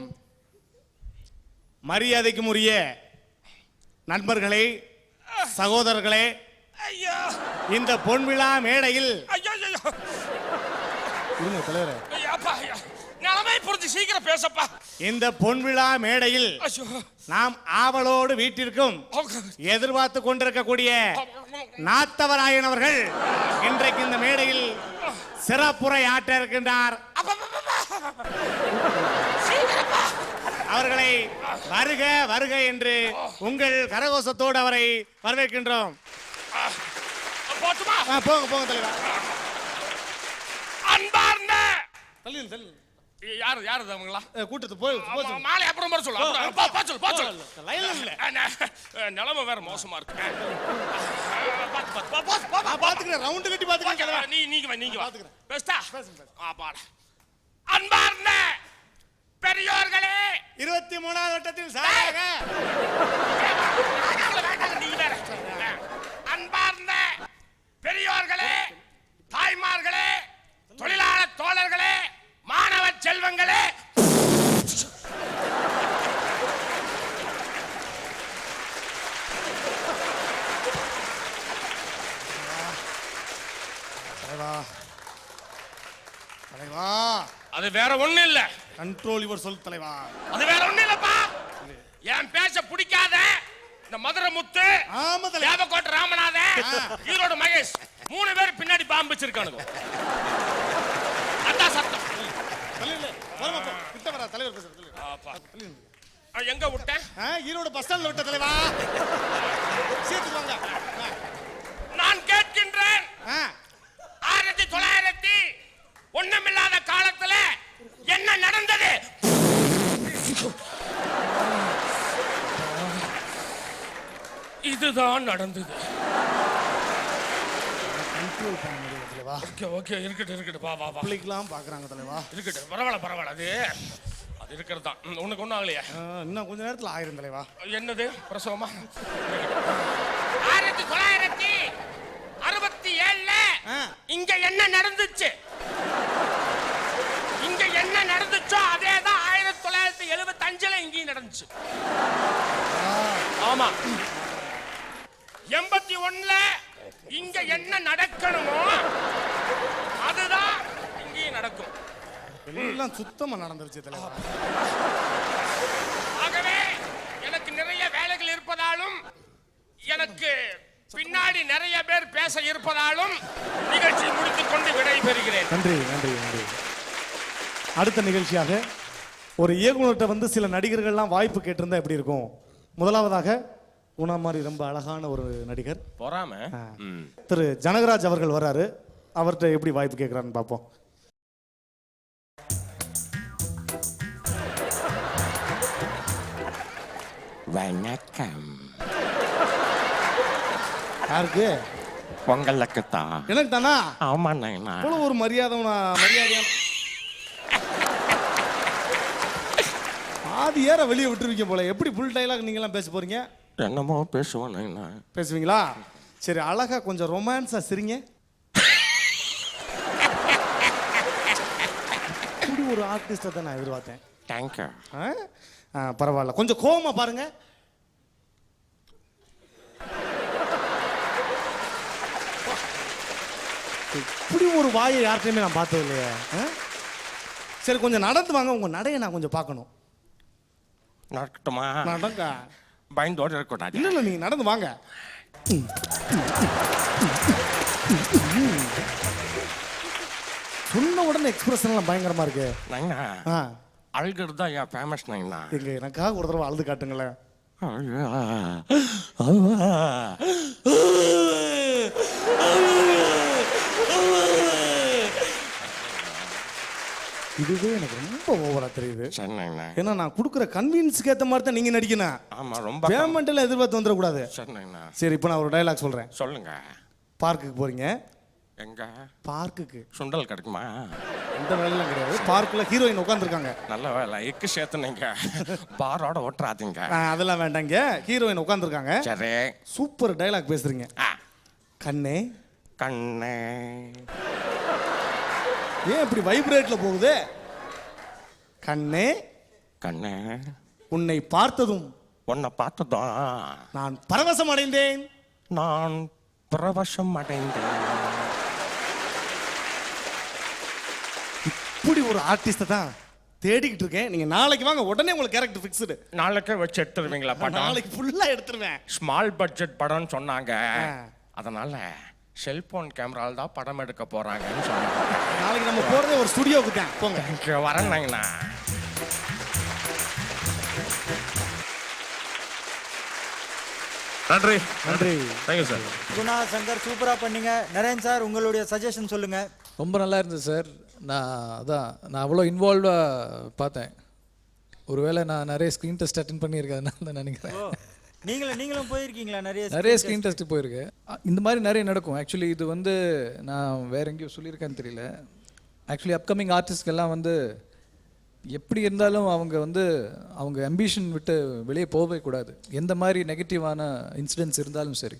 J: மரியாதைக்கும் உரிய நண்பர்களே, சகோதரர்களே, இந்த பொன்விழா மேடையில் இருங்க தலைவரே,
I: நிலைமை புரிஞ்சு சீக்கிரம் பேசப்பா.
J: இந்த பொன்விழா மேடையில் நாம் ஆவலோடு வீட்டிற்கும் எதிர்பார்த்து கொண்டிருக்கக்கூடிய நாத்தவராயன் அவர்கள் இன்றைக்கு இந்த மேடையில் சிறப்புரை ஆற்ற இருக்கின்றார். அவர்களை வருக வருக என்று உங்கள் கரகோஷத்தோடு அவரை வரவேற்கின்றோம். போங்க போங்க தலைவர்.
I: அன்பார்ந்த
J: தள்ளி
I: யாரு யாரு அவங்களா
J: கூட்டத்து போய்
I: மாலை அப்புறம் வர சொல்லு. நிலைமை வேற மோசமா இருக்கு.
J: பாத்துக்கிறேன், ரவுண்டு கட்டி பாத்துக்கிறேன்.
I: நீங்க பெஸ்டா அன்பார்ந்த பெரியோர்களே,
J: 23வது வட்டத்தின் சாராக
I: அன்பார்ந்த பெரியோர்களே, தாய்மார்களே, தொழிலாளர் தோழர்களே, மாணவ செல்வங்களே,
J: தலைவா,
I: அது வேற ஒண்ணு இல்ல.
J: கண்ட்ரோல் யுவர் சொல் தலைவா.
I: அது வேற ஒண்ணு இல்லப்பா. என் பேச்ச பிடிக்காத இந்த மதுரை முத்து, தேவக்கோட்டை ராமநாதன், ஈரோடு மகேஷ் 3 பேர் பின்னாடி பாம்பு வச்சிருக்கானுங்க. அதான் சத்தம். எங்க விட்டேன்?
J: ஈரோடு பஸ் ஸ்டாண்ட்ல விட்ட தலைவா. சேர்த்துவாங்க.
I: நான் கேட்கின்றேன், 1900 ஒண்ணுமில்லாத காலத்துல என்ன நடந்தது? இதுதான் நடந்தது. ஓகே இருக்கட்டும் வா வா வா.
J: பப்ளிக்லாம் பாக்குறாங்க தலைவா.
I: இருக்கட்டும், பரவாயில்ல அது இருக்கிறது தான். உனக்கு ஒன்றும் ஆகலையா?
J: இன்னும் கொஞ்ச நேரத்தில் ஆயிரம் தலைவா.
I: என்னது பிரசவமா? 1967 இங்க என்ன நடந்துச்சு? இங்க என்ன நடந்துச்சோ அதே தான் 1975 இங்கேயும் நடந்துச்சு. ஆமா, 81 இங்க என்ன நடக்கணுமோ அதுதான் இங்கேயும் நடக்கும்.
J: எல்லாம் சுத்தமா நடந்துருச்சு தலைவா.
I: ஆகவே எனக்கு நிறைய வேலைகள் இருப்பதாலும், எனக்கு பின்னாடி நிறைய பேர் பேச இருப்பதாலும் நிகழ்ச்சி முடித்துக் கொண்டு விடை பெறுகிறேன்.
J: நன்றி நன்றி நன்றி. அடுத்த நிகழ்ச்சியாக ஒரு இயக்குனர்கிட்ட வந்து சில நடிகர்கள்லாம் வாய்ப்பு கேட்டிருந்தா எப்படி இருக்கும்? முதலாவதாக உணா மாதிரி ரொம்ப அழகான ஒரு நடிகர்
I: பொறாம
J: திரு ஜனகராஜ் அவர்கள் வராரு. அவர்கிட்ட எப்படி வாய்ப்பு கேட்கிறான்னு பார்ப்போம்.
I: வணக்கம்.
J: யாருக்கு?
I: உங்களுக்கு தான்.
J: எனக்கு தானா?
I: ஆமா,
J: ஒரு மரியாதையான ஆதி ஏற வெளியே விட்டுருவீங்க போல. எப்படி ஃபுல் டைலாக் நீங்க எல்லாம் பேச போறீங்க?
I: என்னமோ பேசுவோம்.
J: பேசுவீங்களா? சரி, அழகா கொஞ்சம் ரொமான்ஸா சிரிங்க. இப்படி ஒரு ஆர்டிஸ்டை தான் நான் எதிர்பார்த்தேன்.
I: தேங்க்யூ.
J: பரவாயில்ல, கொஞ்சம் கோவமா பாருங்க. இப்படி ஒரு வாயை யார்கிட்டயுமே நான் பார்த்தது இல்லையே. சரி, கொஞ்சம் நடந்து வாங்க. உங்க நடையை நான் கொஞ்சம் பார்க்கணும்.
I: நடக்கட்டுமா?
J: நடங்க.
I: பயந்தோடு இருக்கக்கூடாது.
J: இல்ல நீங்க நடந்து வாங்க. சொன்ன உடனே எக்ஸ்பிரஷன் எல்லாம் பயங்கரமா இருக்கு.
I: அழுகிறது தான் என் ஃபேமஸ் நைனா.
J: எங்க எனக்காக ஒரு தடவை அழுது காட்டுங்களேன். இதுவே எனக்கு ரொம்ப ஓவரா தெரியுது.
I: சரி நைனா.
J: ஏன்னா நான் கொடுக்குற கன்வீன்ஸ்க்கு ஏற்ற மாதிரி தான் நீங்க நடிக்கணும்.
I: ஆமா ரொம்ப
J: பேமெண்ட்ல எதிர்பார்த்து வந்துடக்கூடாது.
I: சரி நைனா.
J: சரி, இப்போ நான் ஒரு டயலாக் சொல்றேன்.
I: சொல்லுங்க.
J: பார்க்குக்கு போறீங்க.
I: எங்க?
J: பார்க்குக்கு.
I: சுண்டல் கிடைக்குமா?
J: இந்த வேலைலாம் கிடையாது. பார்க்கில் ஹீரோயின் உட்காந்துருக்காங்க.
I: நல்ல வேலை எக்கு சேர்த்துனீங்க. பாரோட ஓட்டுறாதீங்க.
J: அதெல்லாம் வேண்டாங்க. ஹீரோயின் உட்காந்துருக்காங்க.
I: சரி.
J: சூப்பர் டயலாக் பேசுறீங்க. கண்ணே
I: கண்ணே.
J: ஏன் இப்படி வைப்ரேட்ல போகுது? கண்ணே
I: கண்ணே.
J: உன்னை பார்த்ததும்
I: உன்னை பார்த்ததும்
J: நான் பரவசம் அடைந்தேன்.
I: நான் பரவசம் அடைந்தேன்.
J: இப்படி ஒரு ஆர்டிஸ்ட தான் தேடிக்கிட்டு இருக்கேன். நீங்க நாளைக்கு வாங்க, உடனே உங்களுக்கு கேரக்டர் ஃபிக்ஸ்டு.
I: நாளைக்கே வச்சு எடுத்துருவீங்களா படம்?
J: நாளைக்கு ஃபுல்லா எடுத்துருவேன்.
I: ஸ்மால் பட்ஜெட் படம்னு சொன்னாங்க. அதனால செல்போன் கேமரால தான் படம் எடுக்க போறாங்கன்னு சொன்னாங்க.
J: நாளைக்கு நம்ம போறதே ஒரு ஸ்டுடியோக்கு தான். போங்க.
I: வரேங்கண்ணா. நன்றி
J: நன்றி.
I: Thank you sir.
C: குணா சங்கர் சூப்பரா பண்ணீங்க. நரேன் சார் உங்களுடைய சஜஷன் சொல்லுங்க.
D: ரொம்ப நல்லா இருந்தது சார். நான் அவ்வளோ இன்வால்வாக பார்த்தேன். ஒருவேளை நான் நிறைய ஸ்க்ரீன் டெஸ்ட் அட்டென்ட் பண்ணியிருக்கேன் தான் நினைக்கிறேன்.
C: நீங்களும் போயிருக்கீங்களா? நிறைய
D: ஸ்க்ரீன் டெஸ்ட் போயிருக்கேன். இந்த மாதிரி நிறைய நடக்கும். ஆக்சுவலி இது வந்து நான் வேற எங்கேயோ சொல்லியிருக்கேன்னு தெரியல. ஆக்சுவலி அப்கமிங் ஆர்டிஸ்ட்கெல்லாம் வந்து எப்படி இருந்தாலும் அவங்க அம்பிஷன் விட்டு வெளியே போகவே கூடாது. எந்த மாதிரி நெகட்டிவான இன்சிடென்ட்ஸ் இருந்தாலும் சரி.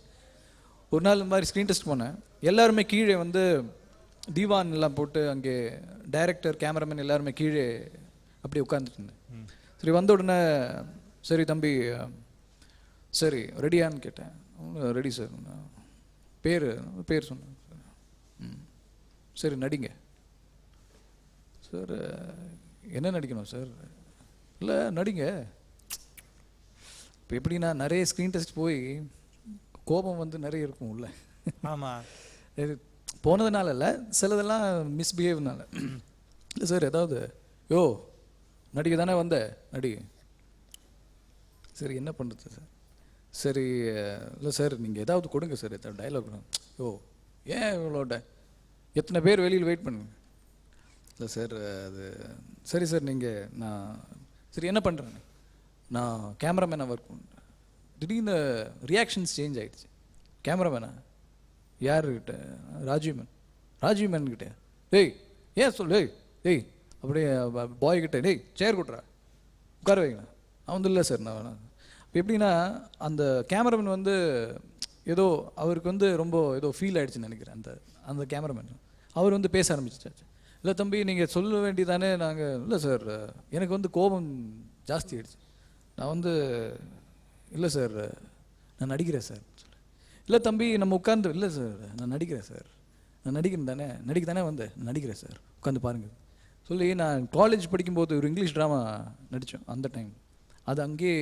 D: ஒரு நாள் இந்த மாதிரி ஸ்க்ரீன் டெஸ்ட் போனேன். எல்லாருமே கீழே வந்து தீவான் எல்லாம் போட்டு அங்கே டைரக்டர் கேமராமேன் எல்லாருமே கீழே அப்படி உட்காந்துட்டு இருந்தேன். சரி, வந்த உடனே சரி தம்பி சரி ரெடியான்னு கேட்டேன். Ready sir. பேர் சொன்னேன். சரி நடிங்க சார். என்ன நடிக்கணும் சார்? இல்லை நடிங்க. இப்போ எப்படின்னா நிறைய ஸ்க்ரீன் டெஸ்ட் போய் கோபம் வந்து நிறைய இருக்கும் உள்ள.
C: ஆமாம்,
D: இது போனதுனால இல்லை, சிலதெல்லாம் மிஸ்பிஹேவ்னால. இல்லை சார் ஏதாவது நடிக்க தானே வந்த நடி. சரி என்ன பண்ணுறது சார்? சரி இல்லை சார் நீங்கள் ஏதாவது கொடுங்க சார், ஏதாவது டைலாக் கொடுங்க. ஏன் இவ்வளோ எத்தனை பேர் வெளியில் வெயிட் பண்ணுங்க. இல்லை சார் அது சரி சார் நான் சரி என்ன பண்ணுறேன், நான் கேமராமேனாக ஒர்க் பண்ணுறேன். திடீர்னு ரியாக்ஷன்ஸ் சேஞ்ச் ஆகிடுச்சு. கேமராமேனா யாருக்கிட்ட? ராஜீவ்மேன் கிட்டே. ஏன் சொல்லு அப்படியே பாய்கிட்ட சேர் கொடுறா உட்கார வைங்களா. அவன் இல்லை சார் நான் வேணாம். இப்போ எப்படின்னா அந்த கேமராமேன் வந்து ஏதோ அவருக்கு வந்து ரொம்ப ஏதோ ஃபீல் ஆகிடுச்சுன்னு நினைக்கிறேன். அந்த கேமராமேன் அவர் வந்து பேச ஆரம்பிச்சிட்டாச்சு. இல்லை தம்பி நீங்கள் சொல்ல வேண்டியதானே. நாங்கள் இல்லை சார் எனக்கு வந்து கோபம் ஜாஸ்தி ஆகிடுச்சு. நான் இல்லை சார் நான் நடிக்கிறேன் சார். இல்லை தம்பி நம்ம உட்காந்து இல்லை சார் நான் நடிக்கிறேன் சார். நான் நடிக்க தானே நடிக்கிறேன் சார் உட்காந்து பாருங்கள் சொல்லி. நான் காலேஜ் படிக்கும்போது ஒரு இங்கிலீஷ் ட்ராமா நடித்தோம். அந்த டைம் அது அங்கேயே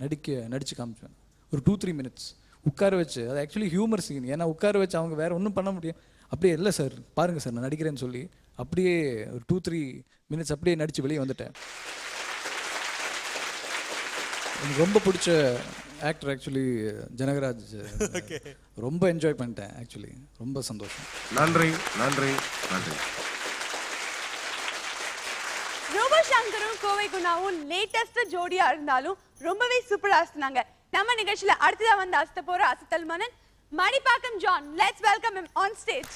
D: நடித்து காமிச்சேன். ஒரு 2-3 மினிட்ஸ் உட்கார வச்சு. அது ஆக்சுவலி ஹியூமர் சீன். ஏன்னா உட்கார வச்சு அவங்க வேறு ஒன்றும் பண்ண முடியும். அப்படியே இல்லை சார் பாருங்கள் சார் நான் நடிக்கிறேன்னு சொல்லி அப்படியே ஒரு 2-3 மினிட்ஸ் அப்படியே நடித்து வெளியே வந்துட்டேன். எனக்கு ரொம்ப பிடிச்ச ஆக்டர் ஆக்சுவலி ஜனகராஜ். ரொம்ப என்ஜாய் பண்ணிட்டேன் ஆக்சுவலி. ரொம்ப சந்தோஷம்.
I: நன்றி நன்றி நன்றி.
A: ரோபோசங்கரும் கோவை குணாவும் லேட்டஸ்ட் ஜோடியா இருந்தாலும் ரொம்பவே சூப்பரா இருந்தாங்க. நம்ம நிகழ்ச்சியில அடுத்ததா வந்து அசத்த போற அசத்தல் மன்னன் Manipakkam John. Let's welcome him on stage.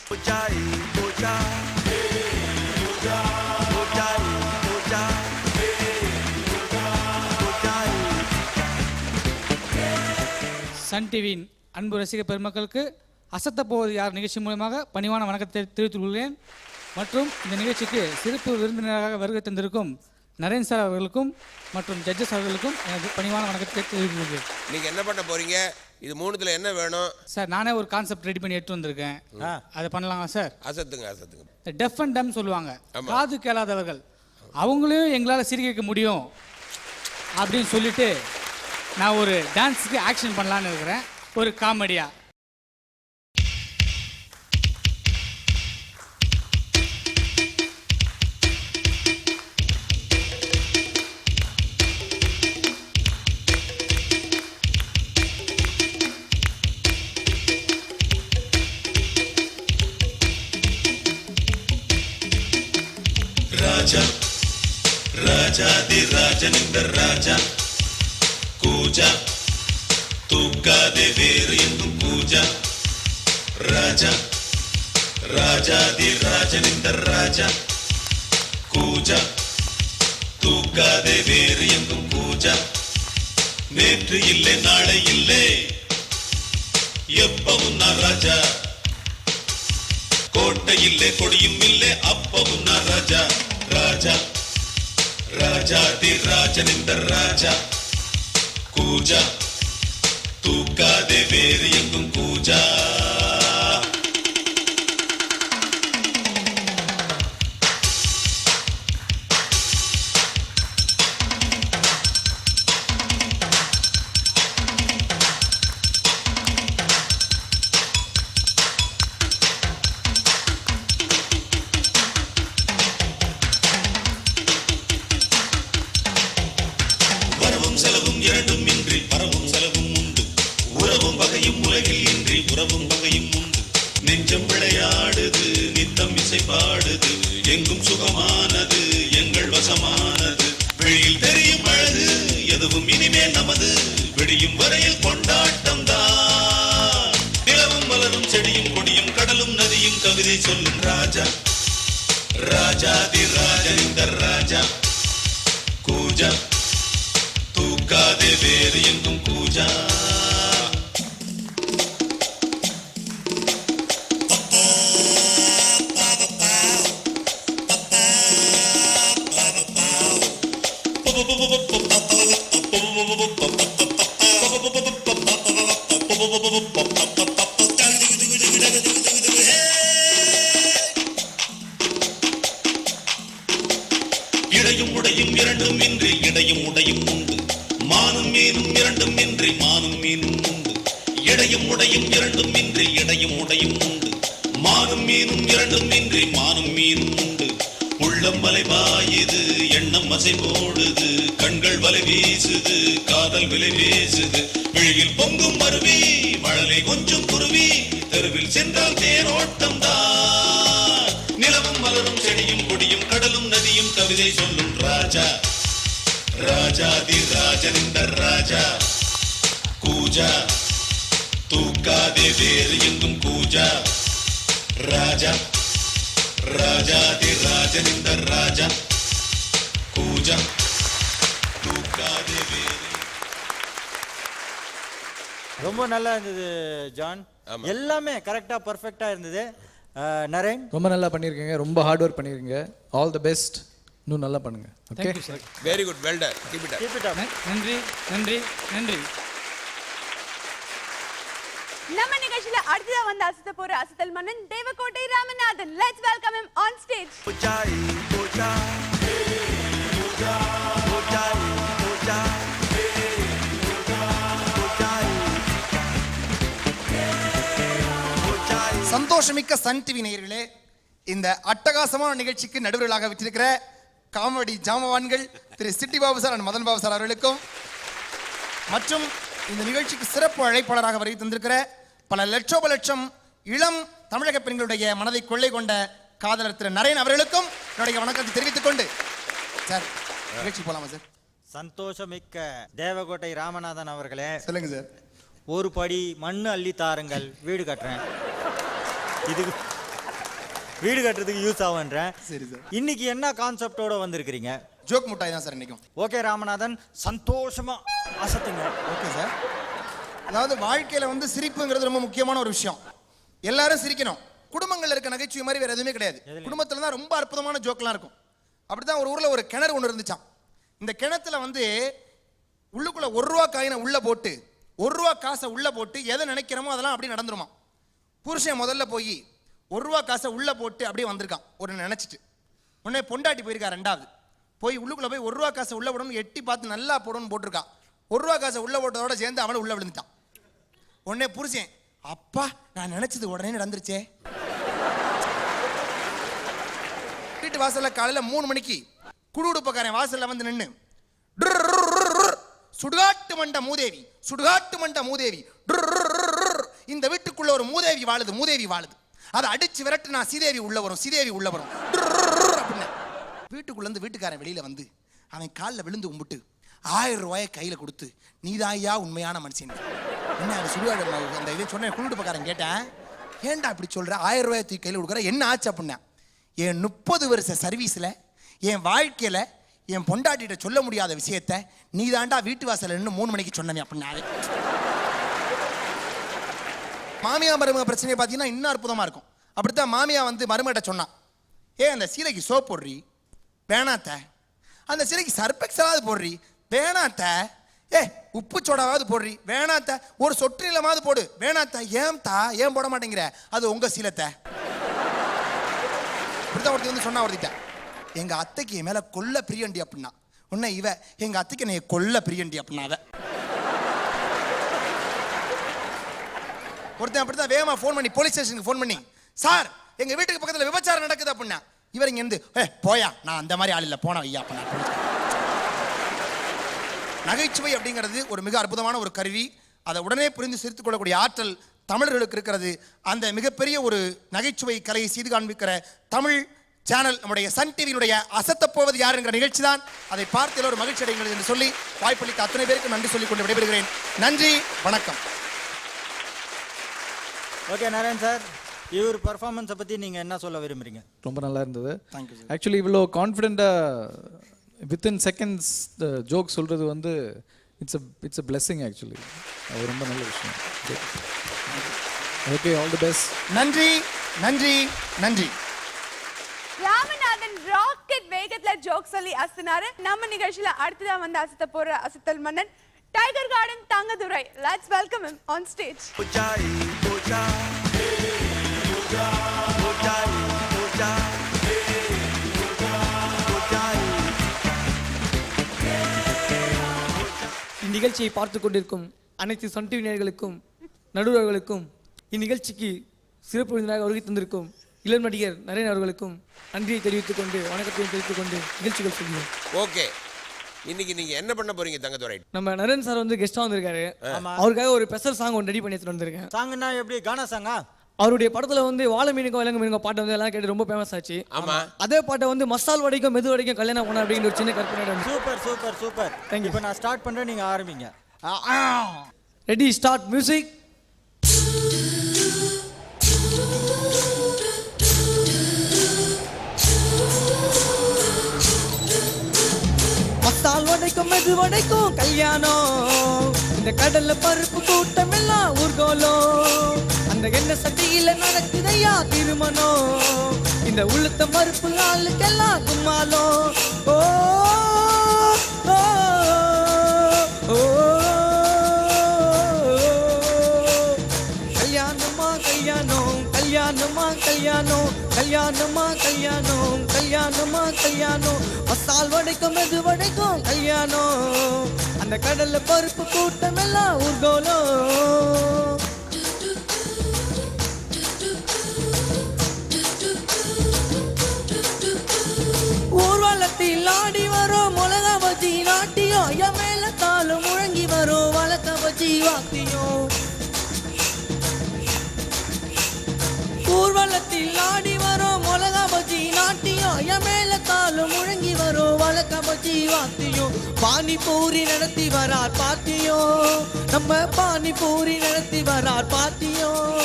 K: Sun டிவியின் அன்பு ரசிக பெருமக்களுக்கு அசத்த போவது யார் நிகழ்ச்சி மூலமாக பணிவான வணக்கத்தை தெரிவித்துக் கொள்கிறேன். மற்றும் இந்த நிகழ்ச்சிக்கு சிறப்பு விருந்தினராக வருகை தந்திருக்கும் நரேன் சார் அவர்களுக்கும் மற்றும் ஜட்ஜஸ் அவர்களுக்கும் எனது பணிவான வணக்கத்தை தெரிவித்துக் கொள்கிறேன்.
B: நீங்க என்ன பண்ண போறீங்க? இது மூணுத்துல என்ன வேணும்
K: சார்? நானே ஒரு கான்செப்ட் ரெடி பண்ணி எடுத்து வந்திருக்கேன். அதை பண்ணலாமா சார்?
B: அசத்துங்க.
K: டெஃப் அண்ட் டம் சொல்லுவாங்க, காது கேளாதவர்கள். அவங்களையும் எங்களால் சிரிக்க வைக்க முடியும் அப்படின்னு சொல்லிட்டு நான் ஒரு டான்ஸுக்கு ஆக்ஷன் பண்ணலான்னு இருக்கிறேன், ஒரு காமெடியா.
L: ராஜாதி ராஜன் இந்த ராஜா கூஜா தூக்காதே வேறு எங்கும் கூஜா ராஜா ராஜாதி ராஜன் இந்த ராஜா கூஜா தூக்காதே வேறு எங்கும் கூஜா நேற்று இல்லை நாளை இல்லை எப்பவும் நான் ராஜா கோட்டை இல்லை கொடியும் இல்லை அப்பவும் நான் ராஜா ராஜா ராஜாதி ராஜன் இந்த ராஜா கூஜா தூக்காதே வேறு எங்கும் கூஜா செலவும் இரண்டும் இன்றி பரவும் செலவும் உண்டு உறவும் வகையும் உலகில் இன்றி உறவும் வகையும் உண்டு நெஞ்சம் விளையாடுது நித்தம் இசை பாடுது எங்கும் சுகமானது எங்கள் வசமானது வெளியில் தெரியும் அழகு எதுவும் இனிமேல் நமது விடியும் வரையில் கொண்டாட்டம் தான் நிலவும் மலரும் செடியும் கொடியும் கடலும் நதியும் கவிதை சொல்லும் ராஜா ராஜாதி ராஜன் இந்த ராஜா கூஜா தூக்காதே வேறு எங்கும் கூஜா இடையும் உடையும் இரண்டும் இன்றி இடையும் உடையும் உண்டு மானும் மீனும் இரண்டும் இன்றி மானும் மீனும் உண்டு இடையும் உடையும் இரண்டும் இன்றி இடையும் உடையும் உண்டு மானும் மீனும் இரண்டும் இன்றி மானும் மீனும் உண்டு உள்ளம் வலை பாயுது எண்ணம் அசை போடுது கண்கள் வலை வீசுது காதல் விலை பேசுது விழியில் பொங்கும் அருவி மழலை கொஞ்சம் குருவி தெருவில் சென்றால் தேரோட்டம் தான் நிலவும் மலரும் செடியும் கொடியும் கடலும் நதியும் கவிதை சொல்லும் ராஜா ராஜாதி ராஜன் இந்த ராஜா கூஜா தூக்காதே வேறு எங்கும் கூஜா ராஜா ராஜாதி ராஜன் இந்த ராஜா கூஜா தூக்காதே வேறு
C: ரொம்ப நல்லா இருந்தது ஜான். எல்லாமே கரெக்டா பர்ஃபெக்டா இருந்தது. நரேன்
D: ரொம்ப நல்லா பண்ணியிருக்கீங்க, ரொம்ப ஹார்ட் ஒர்க் பண்ணியிருக்கீங்க. ஆல் தி பெஸ்ட், இன்னும் நல்லா பண்ணுங்க. Okay,
B: very good, well done, keep it up.
K: நன்றி நன்றி நன்றி.
A: நம்ம நிகழ்ச்சியில அடுத்ததா வந்து அசத்த போற அசத்தல் மன்னன் Devakottai Ramanathan. Let's welcome him on stage.
M: சந்தோஷமிக்க சன் டிவி நேயர்களே, இந்த அட்டகாசமான நிகழ்ச்சிக்கு நடுவர்களாக விட்டிருக்கிற காமெடி ஜாமவான்கள் Thiru Chitti Babu sir and Madhan Babu sir அவர்களுக்கும், மற்றும் இந்த நிகழ்ச்சிக்கு சிறப்பு அழைப்பாளராக வருகை தந்திருக்கிற பல லட்சம் இளம் தமிழக பெண்களுடைய மனதை கொள்ளை கொண்ட காதலர் திரு நரேன் அவர்களுக்கும் என்னுடைய வணக்கத்தை தெரிவித்துக் கொண்டு, சார் நிகழ்ச்சி போலாமா சார்?
C: சந்தோஷமிக்க தேவகோட்டை ராமநாதன் அவர்களே,
M: சொல்லுங்க சார்.
C: ஒரு படி மண்ணு அள்ளி தாருங்கள், வீடு கட்டுறேன். இதுக்கு வீடு கட்டுறதுக்கு யூஸ் ஆகுன்றேன்.
M: சரி சார்.
C: இன்னைக்கு என்ன கான்செப்டோட வந்திருக்கிறீங்க?
M: ஜோக் முட்டாய் தான் சார் இன்னைக்கும்.
C: ஓகே ராமநாதன், சந்தோஷமா அசத்துங்க.
M: Okay sir. அதாவது வாழ்க்கையில வந்து சிரிப்புங்கிறது ரொம்ப முக்கியமான ஒரு விஷயம். எல்லாரும் சிரிக்கணும். குடும்பங்கள்ல இருக்க நகைச்சுவை மாதிரி வேற எதுவுமே கிடையாது. குடும்பத்துல தான் ரொம்ப அற்புதமான ஜோக்லாம் இருக்கும். அப்படிதான் ஒரு ஊர்ல ஒரு கிணறு ஒன்று இருந்துச்சான். இந்த கிணத்துல வந்து உள்ளுக்குள்ள 1 ரூபா காயினை உள்ள போட்டு 1 ரூபா காசை உள்ள போட்டு எதை நினைக்கிறோமோ அதெல்லாம் அப்படியே நடந்துருமா. புருஷன் முதல்ல போய் 1 ரூபா காசை உள்ள போட்டு அப்படியே வந்திருக்கான் ஒரு நினைச்சிட்டு. உடனே பொண்டாட்டி போயிருக்கா ரெண்டாவது. போய் உள்ளுக்குள்ள போய் 1 ரூபா காசை உள்ள போடணும் எட்டி பார்த்து நல்லா போடணும்னு போட்டிருக்கான். 1 ரூபா காசை உள்ள போட்டதோட சேர்ந்து அவனை உள்ள விழுந்துட்டான். உடனே புருஷன், அப்பா நான் நினைச்சது உடனே நடந்துருச்சே. வீட்டு வாசல்ல காலையில 3 மணிக்கு குடுகுடுப்பக்காரன் வாசல்ல வந்து நின்று, சுடுகாட்டு மண்ட மூதேவி, சுடுகாட்டு மண்ட மூதேவி, இந்த வீட்டுக்குள்ள ஒரு மூதேவி வாழுது, மூதேவி வாழுது, அதை அடிச்சு விரட்டு நான் சீதேவி உள்ள வரும், சீதேவி உள்ள வரும் அப்படின்னு. வீட்டுக்குள்ள இருந்து வீட்டுக்காரன் வெளியில வந்து, அவன் காலில் விழுந்து கும்பிட்டு 1000 ரூபாயை கையில் கொடுத்து நீதாயா உண்மையான மனுஷன். என்ன அந்த சுடுகாடு அந்த இதை சொன்ன குளிட்டு பக்காரன் கேட்டேன், ஏன்டா இப்படி சொல்ற, 1000 ரூபாயை தூக்கி கையில் கொடுக்குற, என்ன ஆச்சு அப்படின்னா, என் 30 வருஷ சர்வீஸில் என் வாழ்க்கையில் என் பொண்டாட்டிகிட்ட சொல்ல முடியாத விஷயத்த நீ தாண்டா வீட்டு வாசல் நின்று 3 மணிக்கு சொன்னமே அப்படின்னாரு. மாமியா மருமக பிரச்சனையை பார்த்தீங்கன்னா இன்னும் அற்புதமாக இருக்கும். அப்படித்தான் மாமியா வந்து மருமகிட்ட சொன்னான், அந்த சீலைக்கு சோப் போடுறி, வேணாத்த. அந்த சீலைக்கு சர்பெக்ஸாவது போடுறி, வேணாத்த. உப்பு சோடாவது போடுறி, வேணாத்த. ஒரு சொட்டு நிலமாவது போடு, வேணாத்த. ஏன் போட மாட்டேங்கிற, அது உங்க சீலத்தை. அப்படித்தான் ஒருத்தி வந்து சொன்னா ஒருத்திட்ட, எங்க அத்தைக்கு என் மேல கொல்ல பிரியண்டி அப்படின்னா. உன்ன இவ எங்க அத்தைக்கு என்னைய கொல்ல பிரியண்டி அப்படின்னாவ. ஒருத்தன் அப்படித்தான் வேகமா ஃபோன் பண்ணி போலீஸ் ஸ்டேஷனுக்கு ஃபோன் பண்ணி, சார் எங்க வீட்டுக்கு பக்கத்துல விபச்சாரம் நடக்குது அப்படின்னா. இவர் இங்க இருந்து போயா, நான் அந்த மாதிரி ஆள் இல்ல, போனா ஐயா அப்படின்னா. நகைச்சுவை அப்படிங்கிறது ஒரு மிக அற்புதமான ஒரு கருவி. அதை உடனே புரிந்து சிரித்துக் கொள்ளக்கூடிய ஆற்றல் தமிழர்களுக்கு இருக்கிறது. அந்த மிகப்பெரிய ஒரு நகைச்சுவை கலையை செய்து காண்பிக்கிற தமிழ் சேனல் நம்முடைய சன் டிவியினுடைய அசத்தப் போவது யார் என்கிற நிகழ்ச்சி தான். அதை பார்த்து எல்லோரும் மகிழ்ச்சி அடைங்கள் என்று சொல்லி வாய்ப்பளித்த அத்தனை பேருக்கு நன்றி சொல்லிக் கொண்டு விடைபெறுகிறேன். நன்றி, வணக்கம்.
C: ஓகே நரேன் சார், இவர் பர்ஃபார்மன்ஸை பற்றி நீங்கள் என்ன சொல்ல விரும்புறீங்க?
D: ரொம்ப நல்லா இருந்தது.
M: Thank you sir.
D: ஆக்சுவலி இவ்வளோ கான்ஃபிடென்ட்டாக வித்தின் செகண்ட்ஸ் ஜோக் சொல்கிறது வந்து இட்ஸ் அ பிளெஸிங் ஆக்சுவலி. அது ரொம்ப நல்ல விஷயம். Okay, all the best.
M: நன்றி நன்றி நன்றி.
A: ராமநாதன் ராக்கெட் வேகத்துல ஜோக் சொல்லி அசனாரு. நம்ம நிகழ்ச்சியில அடுத்ததான் வந்து அசத்த போற அசத்தல் மன்னன் tiger garden Thangadurai. Let's welcome him on stage.
E: இந்நிகழ்ச்சியை பார்த்து கொண்டிருக்கும் அனைத்து சன் டிவி நேயர்களுக்கும் நடுவர்களுக்கும் இந்நிகழ்ச்சிக்கு சிறப்பு விருந்தினராக வருகை தந்திருக்கும் இளம் நடிகர் நரேன் அவர்களுக்கும் நன்றியை தெரிவித்துக் கொண்டு வணக்கத்தையும் தெரிவித்துக் கொண்டு நிகழ்ச்சிகள் செய்கிறோம்.
B: ஓகே, இன்னைக்கு நீங்க என்ன பண்ண போறீங்க தங்கதுரை?
E: நம்ம நரேன் சார் வந்து கெஸ்டா வந்திருக்காரு. அவருக்காக ஒரு ஸ்பெஷல் சாங் ஒன்று ரெடி பண்ணி எடுத்துட்டு வந்திருக்கேன்.
C: சாங்குன்னா எப்படி, கானா சாங்கா?
E: அவருடைய படத்துல வந்து வாழை மீனுக்கும் விலங்கு மீனுக்கும் பாட்டு வந்து எல்லாம் கேட்டு ரொம்ப ஃபேமஸ் ஆச்சு.
B: ஆமா,
E: அதே பாட்டை வந்து மசால் வடைக்கும் மெது வடைக்கும் கல்யாணம் பண்ண அப்படிங்கிற ஒரு சின்ன கற்பனை.
C: Super super super. தேங்க்யூ. இப்போ நான் ஸ்டார்ட் பண்ணுறேன், நீங்கள் ஆரம்பிங்க.
E: Ready, start music. மசால் வடைக்கும் மெது வடைக்கும் கல்யாணம், இந்த கடல்ல பருப்பு கூட்டம் எல்லாம் ஊர்கோலம், அந்த எண்ணெய் சட்டியில நடக்குதையா திருமணம், இந்த உளுத்த மறுப்பு ஆளுக்கெல்லாம் கும்மாலம். ஓ ஓ ஓ கல்யாணமா கல்யாணம், கல்யாணமா கல்யாணம், கல்யாணமா கல்யாணம், கல்யாணமா கல்யாணம், மசால் வடைக்கும் மெது வடைக்கும் கல்யாணம், அந்த கடல்ல பருப்பு கூட்டம் எல்லாம் ஊர்கோலம். ஊர்வலத்தில் ஆடி வரும் மிளகா பஜ்ஜி நாட்டியம், என் மேல தாளம் முழங்கி வரும் வழக்க பஜ்ஜி வாத்தியம். ஊர்வலத்தில் ஆடி வரும் மிளகா பஜ்ஜி நாட்டியம், என் மேல தாளம் முழங்கி வரும் வழக்க பஜ்ஜி வாத்தியம். பானிபூரி நடத்தி வரார் பாத்தியம், நம்ம பானிபூரி நடத்தி வரார் பாத்தியம்.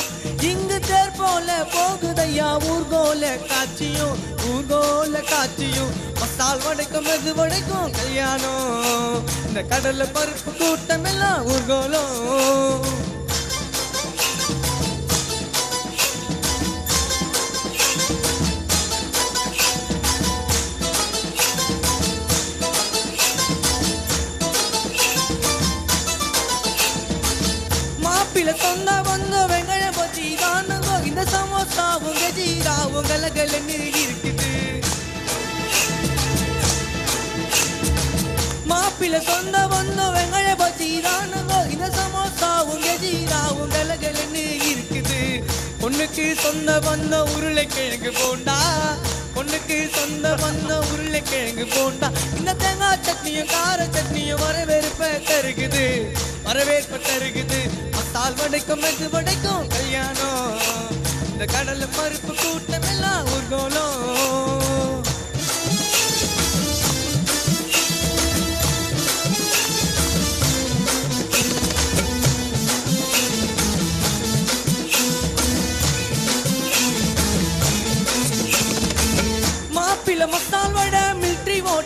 E: இங்கு தேர் போல போகுதையா ஊர்கோல காட்சியும், ஊர்கோல காட்சியும், மசால் வடைக்கும் மெது வடைக்கும் கல்யாணம், இந்த கடல்ல பருப்பு கூட்டம் எல்லாம் ஊர்கோலம். மாப்பிள்ள சொந்த வந்த வெங்காய பச்சி தானுங்க, இந்த சமோசாவும் கஜீராவும் கலகலன்னு இருக்குது. மாப்பிள்ள சொந்த வந்த வெங்காய பச்சி தானுங்க, இந்த சமோசாவும் கஜீராவும் கலகலன்னு இருக்குது. பொண்ணுக்கு சொந்த வந்த உருளைக்கிழங்கு போண்டா, பொண்ணுக்கு சொந்த வந்த உருளைக்கிழங்கு போண்டா, இந்த தேங்காய் சட்னியும் கார சட்னியும் வரவேற்ப தருகுது, வரவேற்ப தருகுது. மசால் வடைக்கும் மெது வடைக்கும் கல்யாணம், இந்த கடல்ல பருப்பு கூட்டம் எல்லாம் ஊர்கோலம்.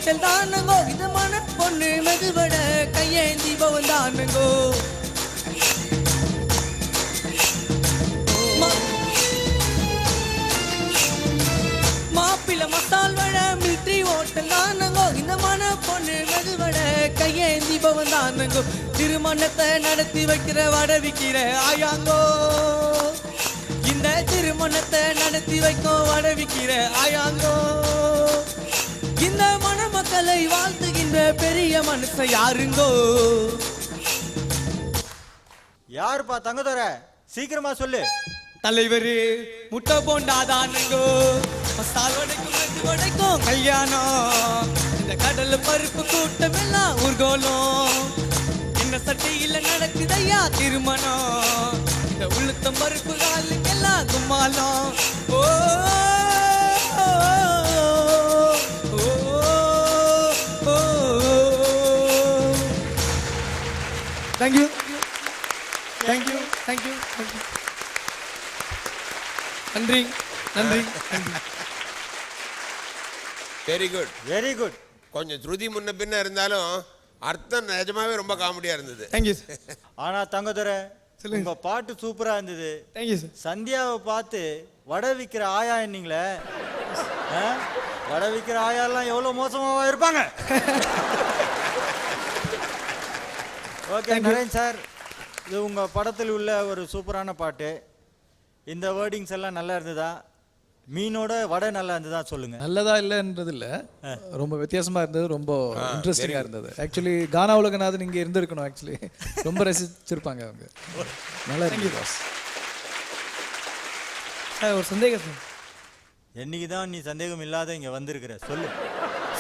E: ஓட்டல் தானுங்கோ இந்த மன பொண்ணு மெதுவட கையேந்தி பவன் தானுங்கோ மாப்பிள்ள மசால் வட மில்ட்ரி ஓட்டல் தானுங்கோ இந்த மன பொண்ணு மெதுவட கையேந்தி பவன் தானுங்கோ திருமணத்தை நடத்தி வைக்கிற வட விக்கிற ஆயாங்கோ இந்த திருமணத்தை நடத்தி வைக்கும் வட விக்கிற ஆயாங்கோ இந்த மணமக்களை வாழ்த்துகின்ற பெரிய மனுஷன் யாருங்கோ
C: யாருப்பா தங்கதோர சீக்கிரமா சொல்லு.
E: தலைவர் முட்டை போண்டாதானுங்கோ மசால் வடைக்கும் மெது வடைக்கும் கல்யாணம் இந்த கடல் பருப்பு கூட்டம் எல்லாம் ஊர்கோலம் என்ன சட்டையில நடக்குதையா திருமணம் இந்த உளுத்தம் பருப்பு காலுக்கெல்லாம் கும்மாலம் ஓ
D: தேங்க்யூ தேங்க்யூ தேங்க்யூ தேங்க்யூ நன்றி நன்றி நன்றி
B: வெரி குட்.
C: Very good.
B: கொஞ்சம் ஸ்ருதி முன்ன பின்ன இருந்தாலும் அர்த்தம் நிஜமாவே ரொம்ப காமெடியா இருந்தது.
D: தேங்க்யூ
C: ஆனா தங்கதோர உங்க பாட்டு சூப்பரா இருந்தது.
D: Thank you sir.
C: சந்தியாவை பார்த்து வடை விற்கிற ஆயா என்னீங்களே, வடை விற்கிற ஆயாலாம் எவ்வளவு மோசமாவா இருப்பாங்க. ஓகே நரேன் சார், இது உங்க படத்தில் உள்ள ஒரு சூப்பரான பாட்டு. இந்த வேர்டிங்ஸ் எல்லாம் நல்லா இருந்ததா? மீனோட வடை நல்லா இருந்ததா சொல்லுங்க.
D: நல்லதா இல்லைன்றது இல்லை, ரொம்ப வித்தியாசமா இருந்தது, ரொம்ப இன்ட்ரெஸ்டிங்காக இருந்தது. ஆக்சுவலி கானா உலகநாதன் இங்கே இருந்திருக்கணும். ஆக்சுவலி ரொம்ப ரசிச்சிருப்பாங்க அவங்க. நல்லா இருக்கு பாஸ்.
E: சார் ஒரு சந்தேகம் சார்.
C: என்னைக்கு தான் நீ சந்தேகம் இல்லாத இங்கே வந்திருக்கிற சொல்லு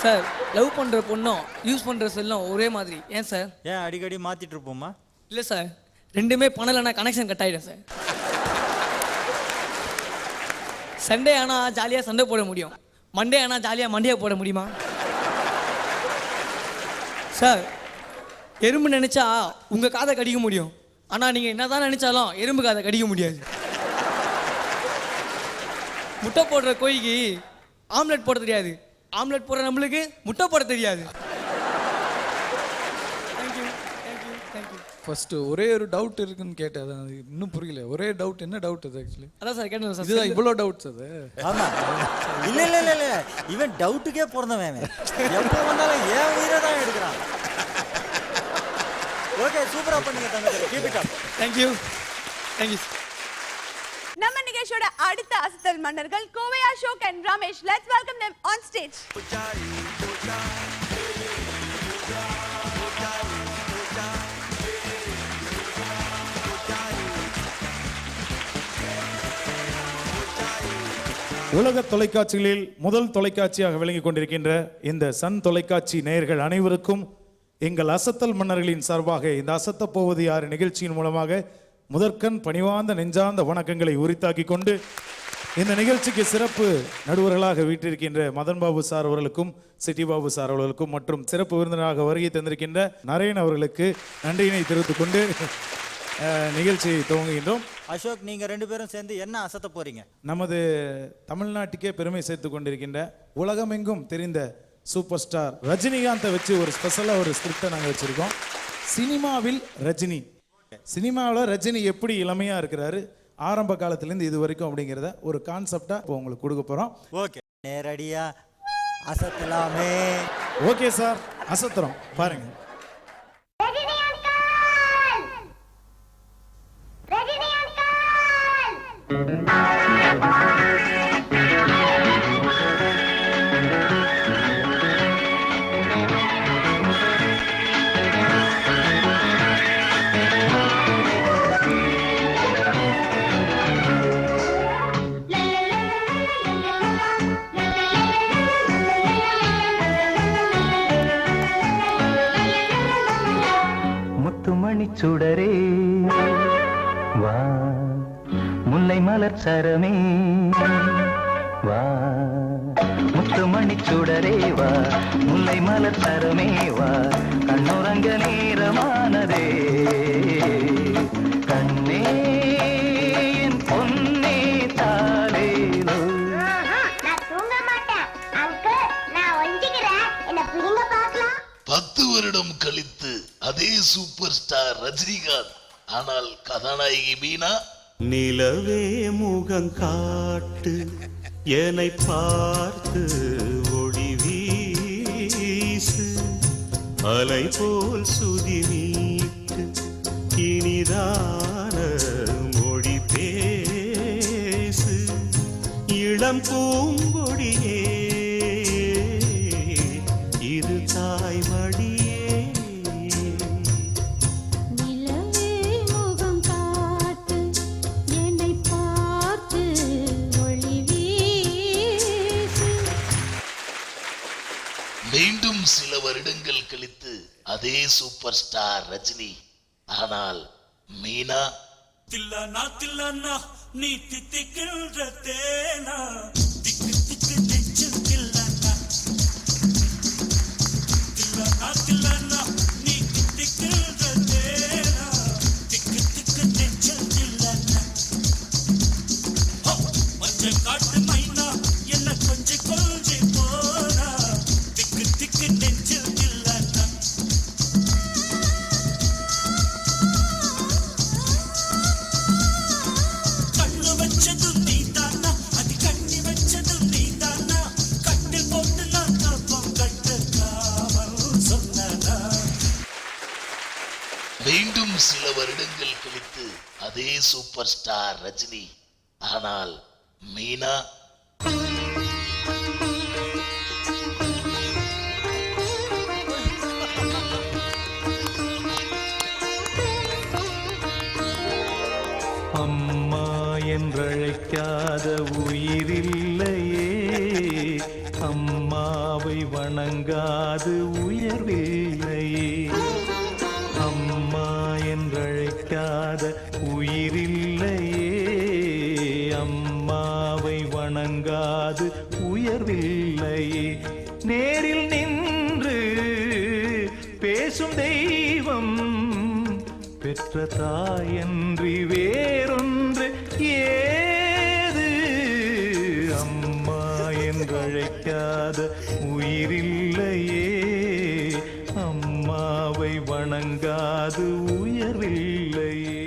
E: சார். லவ் பண்ணுற பொண்ணும் யூஸ் பண்ணுற செல்லும் ஒரே மாதிரி ஏன் சார்?
C: ஏன் அடிக்கடி மாற்றிட்டு இருப்போமா?
E: இல்லை சார், ரெண்டுமே பண்ணலைன்னா கனெக்ஷன் கட் ஆகிடும் சார். சண்டே ஆனால் ஜாலியாக சண்டை போட முடியும், மண்டே ஆனால் ஜாலியாக மண்டையை போட முடியுமா சார்? எறும்பு நினச்சா உங்கள் காதை கடிக்க முடியும், ஆனால் நீங்கள் என்ன தான் நினச்சாலும் எறும்பு காதை கடிக்க முடியாது. முட்டை போடுற கோழிக்கு ஆம்லெட் போட தெரியாது, ஆம்லெட் போடுற நம்மளுக்கு முட்டை போட தெரியாது. Thank you thank you thank you.
D: ஃபர்ஸ்ட் ஒரே ஒரு டவுட் இருக்குன்னு கேட்டேன், அது இன்னும் புரியல. ஒரே டவுட், என்ன டவுட் அது? ஆக்சுவலி
E: அதான் சார் கேட்டேன் சார்.
D: இதுதான் இவ்வளோ டவுட்ஸ் அது?
C: ஆமா. இல்ல இல்ல இல்ல இல்ல, இவன் டவுட்டுக்கே பிறந்தவன். எப்போ வந்தாலும் ஏன் உயிரை தான் எடுக்கிறான். ஓகே சூப்பரா பண்ணீங்க தங்கச்சி, keep it up.
E: Thank you thank you.
A: நம்ம நிகழ்ச்சியோட அடுத்த அசத்தல் மன்னர்கள் Kovai Ashok and Ramesh. Let's welcome them on stage.
J: உலக தொலைக்காட்சிகளில் முதல் தொலைக்காட்சியாக விளங்கிக் கொண்டிருக்கின்ற இந்த சன் தொலைக்காட்சி நேயர்கள் அனைவருக்கும் எங்கள் அசத்தல் மன்னர்களின் சார்பாக இந்த அசத்த போவது யார் நிகழ்ச்சியின் மூலமாக முதற்கண் பணிவார்ந்த நெஞ்சார்ந்த வணக்கங்களை உரித்தாக்கி கொண்டு இந்த நிகழ்ச்சிக்கு சிறப்பு நடுவர்களாக வீட்டிருக்கின்ற மதன் பாபு சார் அவர்களுக்கும் சிட்டி பாபு சார் அவர்களுக்கும் மற்றும் சிறப்பு விருந்தினராக வருகை தந்திருக்கின்ற நரேன் அவர்களுக்கு நன்றியினை தெரிவித்துக் கொண்டு நிகழ்ச்சியை துவங்குகின்றோம்.
C: அசோக், நீங்க ரெண்டு பேரும் சேர்ந்து என்ன அசத்த போறீங்க?
J: நமது தமிழ்நாட்டுக்கே பெருமை சேர்த்து கொண்டிருக்கின்ற உலகமெங்கும் தெரிந்த சூப்பர் ஸ்டார் ரஜினிகாந்தை வச்சு ஒரு ஸ்பெஷலாக ஒரு ஸ்கிரிப்டை நாங்கள் வச்சுருக்கோம். சினிமாவில் ரஜினி, சினிமாவில் ரஜினி எப்படி இளமையாக இருக்கிறாரு ஆரம்ப காலத்துலேருந்து இது வரைக்கும் அப்படிங்கிறத ஒரு கான்செப்டாக இப்போ உங்களுக்கு கொடுக்க போகிறோம்.
C: ஓகே, நேரடியா அசத்தலாமே.
J: ஓகே சார், அசத்துறோம் பாருங்க.
N: முத்துமணி சுடரே வா, முல்லை மலர் சரமே வா, முத்துமணி சுடரே வா, முல்லை மலர் சரமே வா, கண்ணுறங்க நேரமானதே கண்ணே என் பொன்னே தாலேலோ.
O: நான் தூங்க மாட்டேன் அங்கிள், நான் ஒஞ்சிக்கிறேன், என்ன
L: 10 வருடம் கழித்து அதே சூப்பர் ஸ்டார் ரஜினிகாந்த், ஆனால் கதாநாயகி மீனா.
N: நிலவே முகம் காட்டு என்னை பார்த்து ஒளி வீசு, அலை போல் சுதி மீட்டு இனிதான மொழி பேசு, இளம் பூங்கொடியே இது தாய்மடியே.
L: மீண்டும் சில வருடங்கள் கழித்து அதே சூப்பர் ஸ்டார் ரஜினி, ஆனால் மீனா.
N: தில்லானா தில்லானா நீ தித்திக்கின்ற தேனா, திக்கு திக்கு நெஞ்சில் தில்லானா. தில்லானா தில்லானா நீ தித்திக்கின்ற தேனா, திக்கு திக்கு நெஞ்சில் தில்லானா. மஞ்சள் காட்டு மைனா என்ன கொஞ்சி கொஞ்சி போனா, திக்கு திக்கு நெஞ்சில் தில்லானா. கண்ணு வச்சதும் நீதானா, அது கண்ணி வச்சதும் நீதானா, கட்டில் போட்டு நான் கப்பம் கட்டுக்காமல் சொன்னனா.
L: மீண்டும் சில வருடங்கள் கழித்து அதே சூப்பர் ஸ்டார் ரஜினி, ஆனால் மீனா.
N: அம்மா என்றழைக்காத உயிரில்லையே, அம்மாவை வணங்காது உயர்வில்லையே. அம்மா என்றழைக்காத உயிரில்லையே, அம்மாவை வணங்காது உயர்வில்லையே. நேரில் நின்று பேசும் தெய்வம் பெற்ற தாயன்றி வேறொன்று ஏது. அம்மா என்றழைக்காத உயிரில்லையே, அம்மாவை வணங்காது உயர்வில்லையே.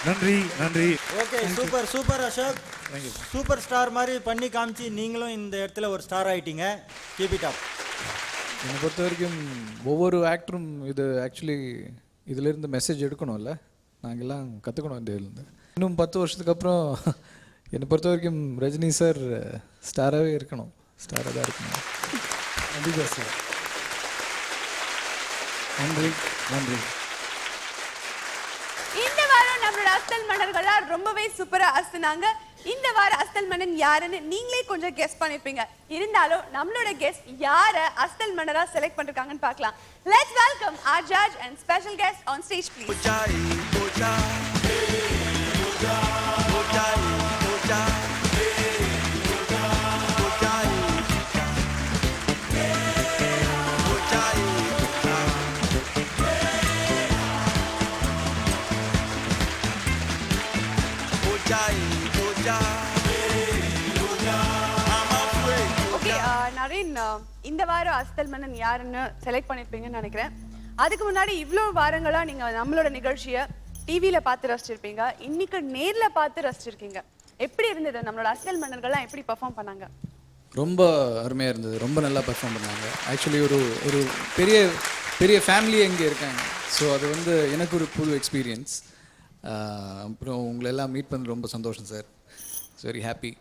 J: நன்றி நன்றி.
C: Okay, super super Ashok. Super star மாதிரி பண்ணி காமிச்சு நீங்களும் இந்த இடத்துல ஒரு ஸ்டார் ஆயிட்டீங்க. Keep it up.
D: என்னை பொறுத்த வரைக்கும் ஒவ்வொரு ஆக்டரும் இது ஆக்சுவலி இதிலேருந்து மெசேஜ் எடுக்கணும்ல, நாங்கள்லாம் கற்றுக்கணும் இந்த இதுலேருந்து. இன்னும் 10 வருஷத்துக்கு அப்புறம் என்னை பொறுத்த வரைக்கும் ரஜினி சார் ஸ்டாராகவே இருக்கணும், ஸ்டாராக தான் இருக்கணும். கண்டிப்பாக சார். நன்றி நன்றி.
A: இந்த வாரம் நம்மளோட அஸ்தல் மன்னர்கள்லாம் ரொம்பவே சூப்பரா அஸ்தினாங்க. இந்த வார அஸ்தல் மன்னன் யாருன்னு நீங்களே கொஞ்சம் கெஸ் பண்ணிருப்பீங்க. இருந்தாலும் நம்மளோட கெஸ்ட் யார அஸ்தல் மன்னரா செலக்ட் பண்ணிருக்காங்கன்னு பார்க்கலாம். Let's welcome our judge and special guest on stage, please. Naren, இந்த வாரம் அஸ்தல் மன்னன் யாருன்னு செலக்ட் பண்ணிருப்பீங்கன்னு நினைக்கிறேன். அதுக்கு முன்னாடி இவ்வளோ வாரங்களா நீங்க நம்மளோட நிகழ்ச்சியை டிவியில பார்த்து ரசிச்சிருப்பீங்க, இன்னைக்கு நேர்ல பார்த்து ரசிச்சிருக்கீங்க. எப்படி இருந்தது? நம்மளோட அஸ்தல் மன்னர்கள்லாம் எப்படி பெர்ஃபார்ம் பண்ணாங்க?
D: ரொம்ப அருமையாக இருந்தது, ரொம்ப நல்லா பெர்ஃபார்ம் பண்ணாங்க. ஆக்சுவலி ஒரு ஒரு பெரிய பெரிய ஃபேமிலி இங்கே இருக்காங்க. ஸோ அது வந்து எனக்கு ஒரு புது எக்ஸ்பீரியன்ஸ். அப்புறம் உங்களை எல்லாம் மீட் பண்ணது ரொம்ப சந்தோஷம் சார். Very happy.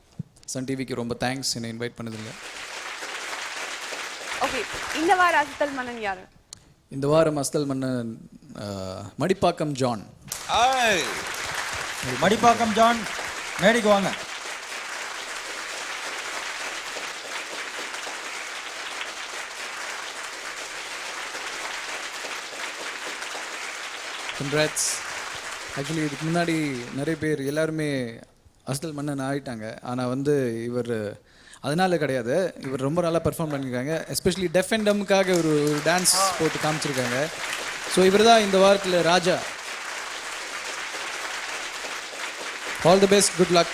D: சன் டிவிக்கு ரொம்ப தேங்க்ஸ் என்னை இன்வைட் பண்ணதில்லை.
A: ஓகே, இந்த வார அஸ்தல் மன்னன் யாரு?
D: இந்த வாரம் அஸ்தல் மன்னன் மடிப்பாக்கம் ஜான்.
C: மடிப்பாக்கம் ஜான், மேடைக்கு வாங்க.
D: கங்க்ராட்ஸ். ஆக்சுவலி இதுக்கு முன்னாடி நிறைய பேர் எல்லாருமே அஸ்தல் மன்னன் ஆகிட்டாங்க. ஆனால் வந்து இவர் அதனால கிடையாது, இவர் ரொம்ப நல்லா பெர்ஃபார்ம் பண்ணியிருக்காங்க. எஸ்பெஷலி டெஃப் அண்ட் டம்முக்காக ஒரு டான்ஸ் போட்டு காமிச்சிருக்காங்க. ஸோ இவர் தான் இந்த வாரத்தில் ராஜா. All the best, good luck.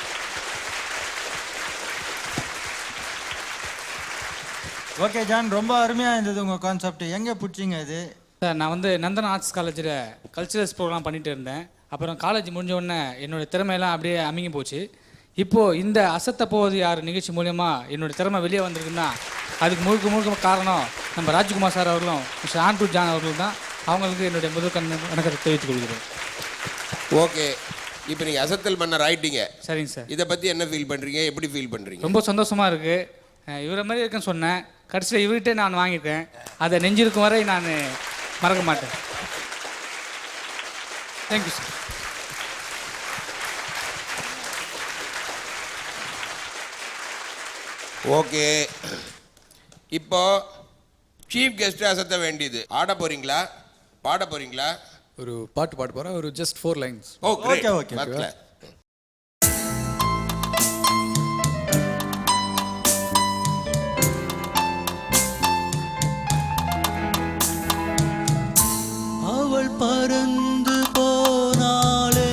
C: Okay John, ரொம்ப அருமையாக இருந்தது உங்கள் கான்செப்ட். எங்கே பிடிச்சிங்க இது?
K: சார் நான் வந்து நந்தன் ஆர்ட்ஸ் காலேஜில் கல்ச்சுரல்ஸ் ப்ரோக்ராம் பண்ணிட்டு இருந்தேன். அப்புறம் காலேஜ் முடிஞ்ச உடனே என்னோடய திறமையெல்லாம் அப்படியே அமுங்கி போச்சு. இப்போது இந்த அசத்த போவது யார் நிகழ்ச்சி மூலயமா என்னோடய திறமை வெளியே வந்திருக்குன்னா அதுக்கு முழுக்க காரணம் நம்ம ராஜ்குமார் சார் அவர்களும் மிஸ்டர் ஆண்ட்ரூ ஜான் அவர்களும் தான். அவங்களுக்கு என்னுடைய முதல் வணக்கத்தை தெரிவித்துக் கொள்கிறேன்.
B: ஓகே, இப்போ நீங்கள் அசத்தல் மன்னர் ஆயிட்டீங்க.
K: சரிங்க சார்.
B: இதை பற்றி என்ன ஃபீல் பண்ணுறீங்க, எப்படி ஃபீல் பண்ணுறீங்க?
K: ரொம்ப சந்தோஷமாக இருக்குது. இவரை மாதிரி இருக்குன்னு சொன்னேன், கடைசியில் இவர்கிட்டே நான் வாங்கியிருக்கேன். அதை நெஞ்சிருக்கும் வரை நான் மறக்க மாட்டேன். Thank you sir.
B: ஓகே, இப்போ சீஃப் கெஸ்ட் அசத்த வேண்டியது. ஆட போறீங்களா, பாட போறீங்களா?
D: ஒரு பாட்டு பாட போகிறேன், ஒரு ஜஸ்ட் 4 lines.
B: ஓ கிரேட்.
C: ஓகே.
N: அவள் பறந்து போனாளே,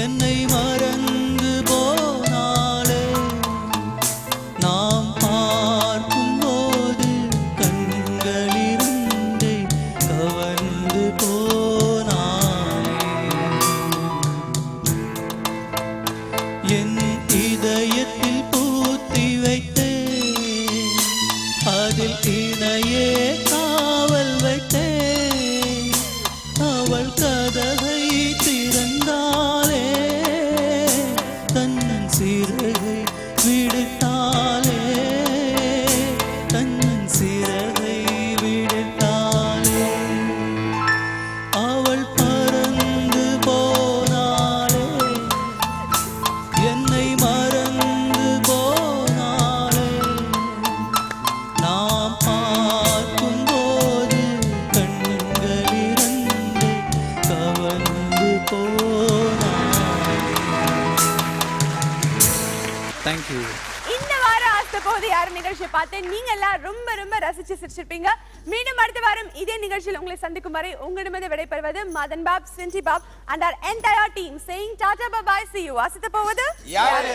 N: என்னை மறந்து போனாளே, நாம் பார்க்கும் போது கண்களிருந்தே கவர்ந்து போனாளே, என் இதயத்தில் பூத்தி வைத்தே, அதில் இணையே காவல் வைத்தே, அவள் கதவை திறந்தாலே, தன் சிறகை விடுத்தாலே, தன் சிறகை விடுத்தாலே, அவள் பறந்து போனாலே, என்னை மறந்து போனாலே, நாம் பார்க்கும் போது கண்களிரண்டை கவர்ந்து போனாலே.
D: தேங்க்யூ.
A: இந்த வாரம் அசத்த போவது யார் நிகழ்ச்சியை பார்த்து நீங்க எல்லாம் ரொம்ப ரசிச்சு சிரிச்சிருப்பீங்க. மீண்டும் அடுத்த வாரம் இதே நிகழ்ச்சியில் உங்களை சந்திக்கும் வரை உங்களிடமிருந்து விடைபெறுவது மதன் பாப், சின்சி பாப் and our entire team saying tata bye bye, see you. அசத்த போவது யாரு?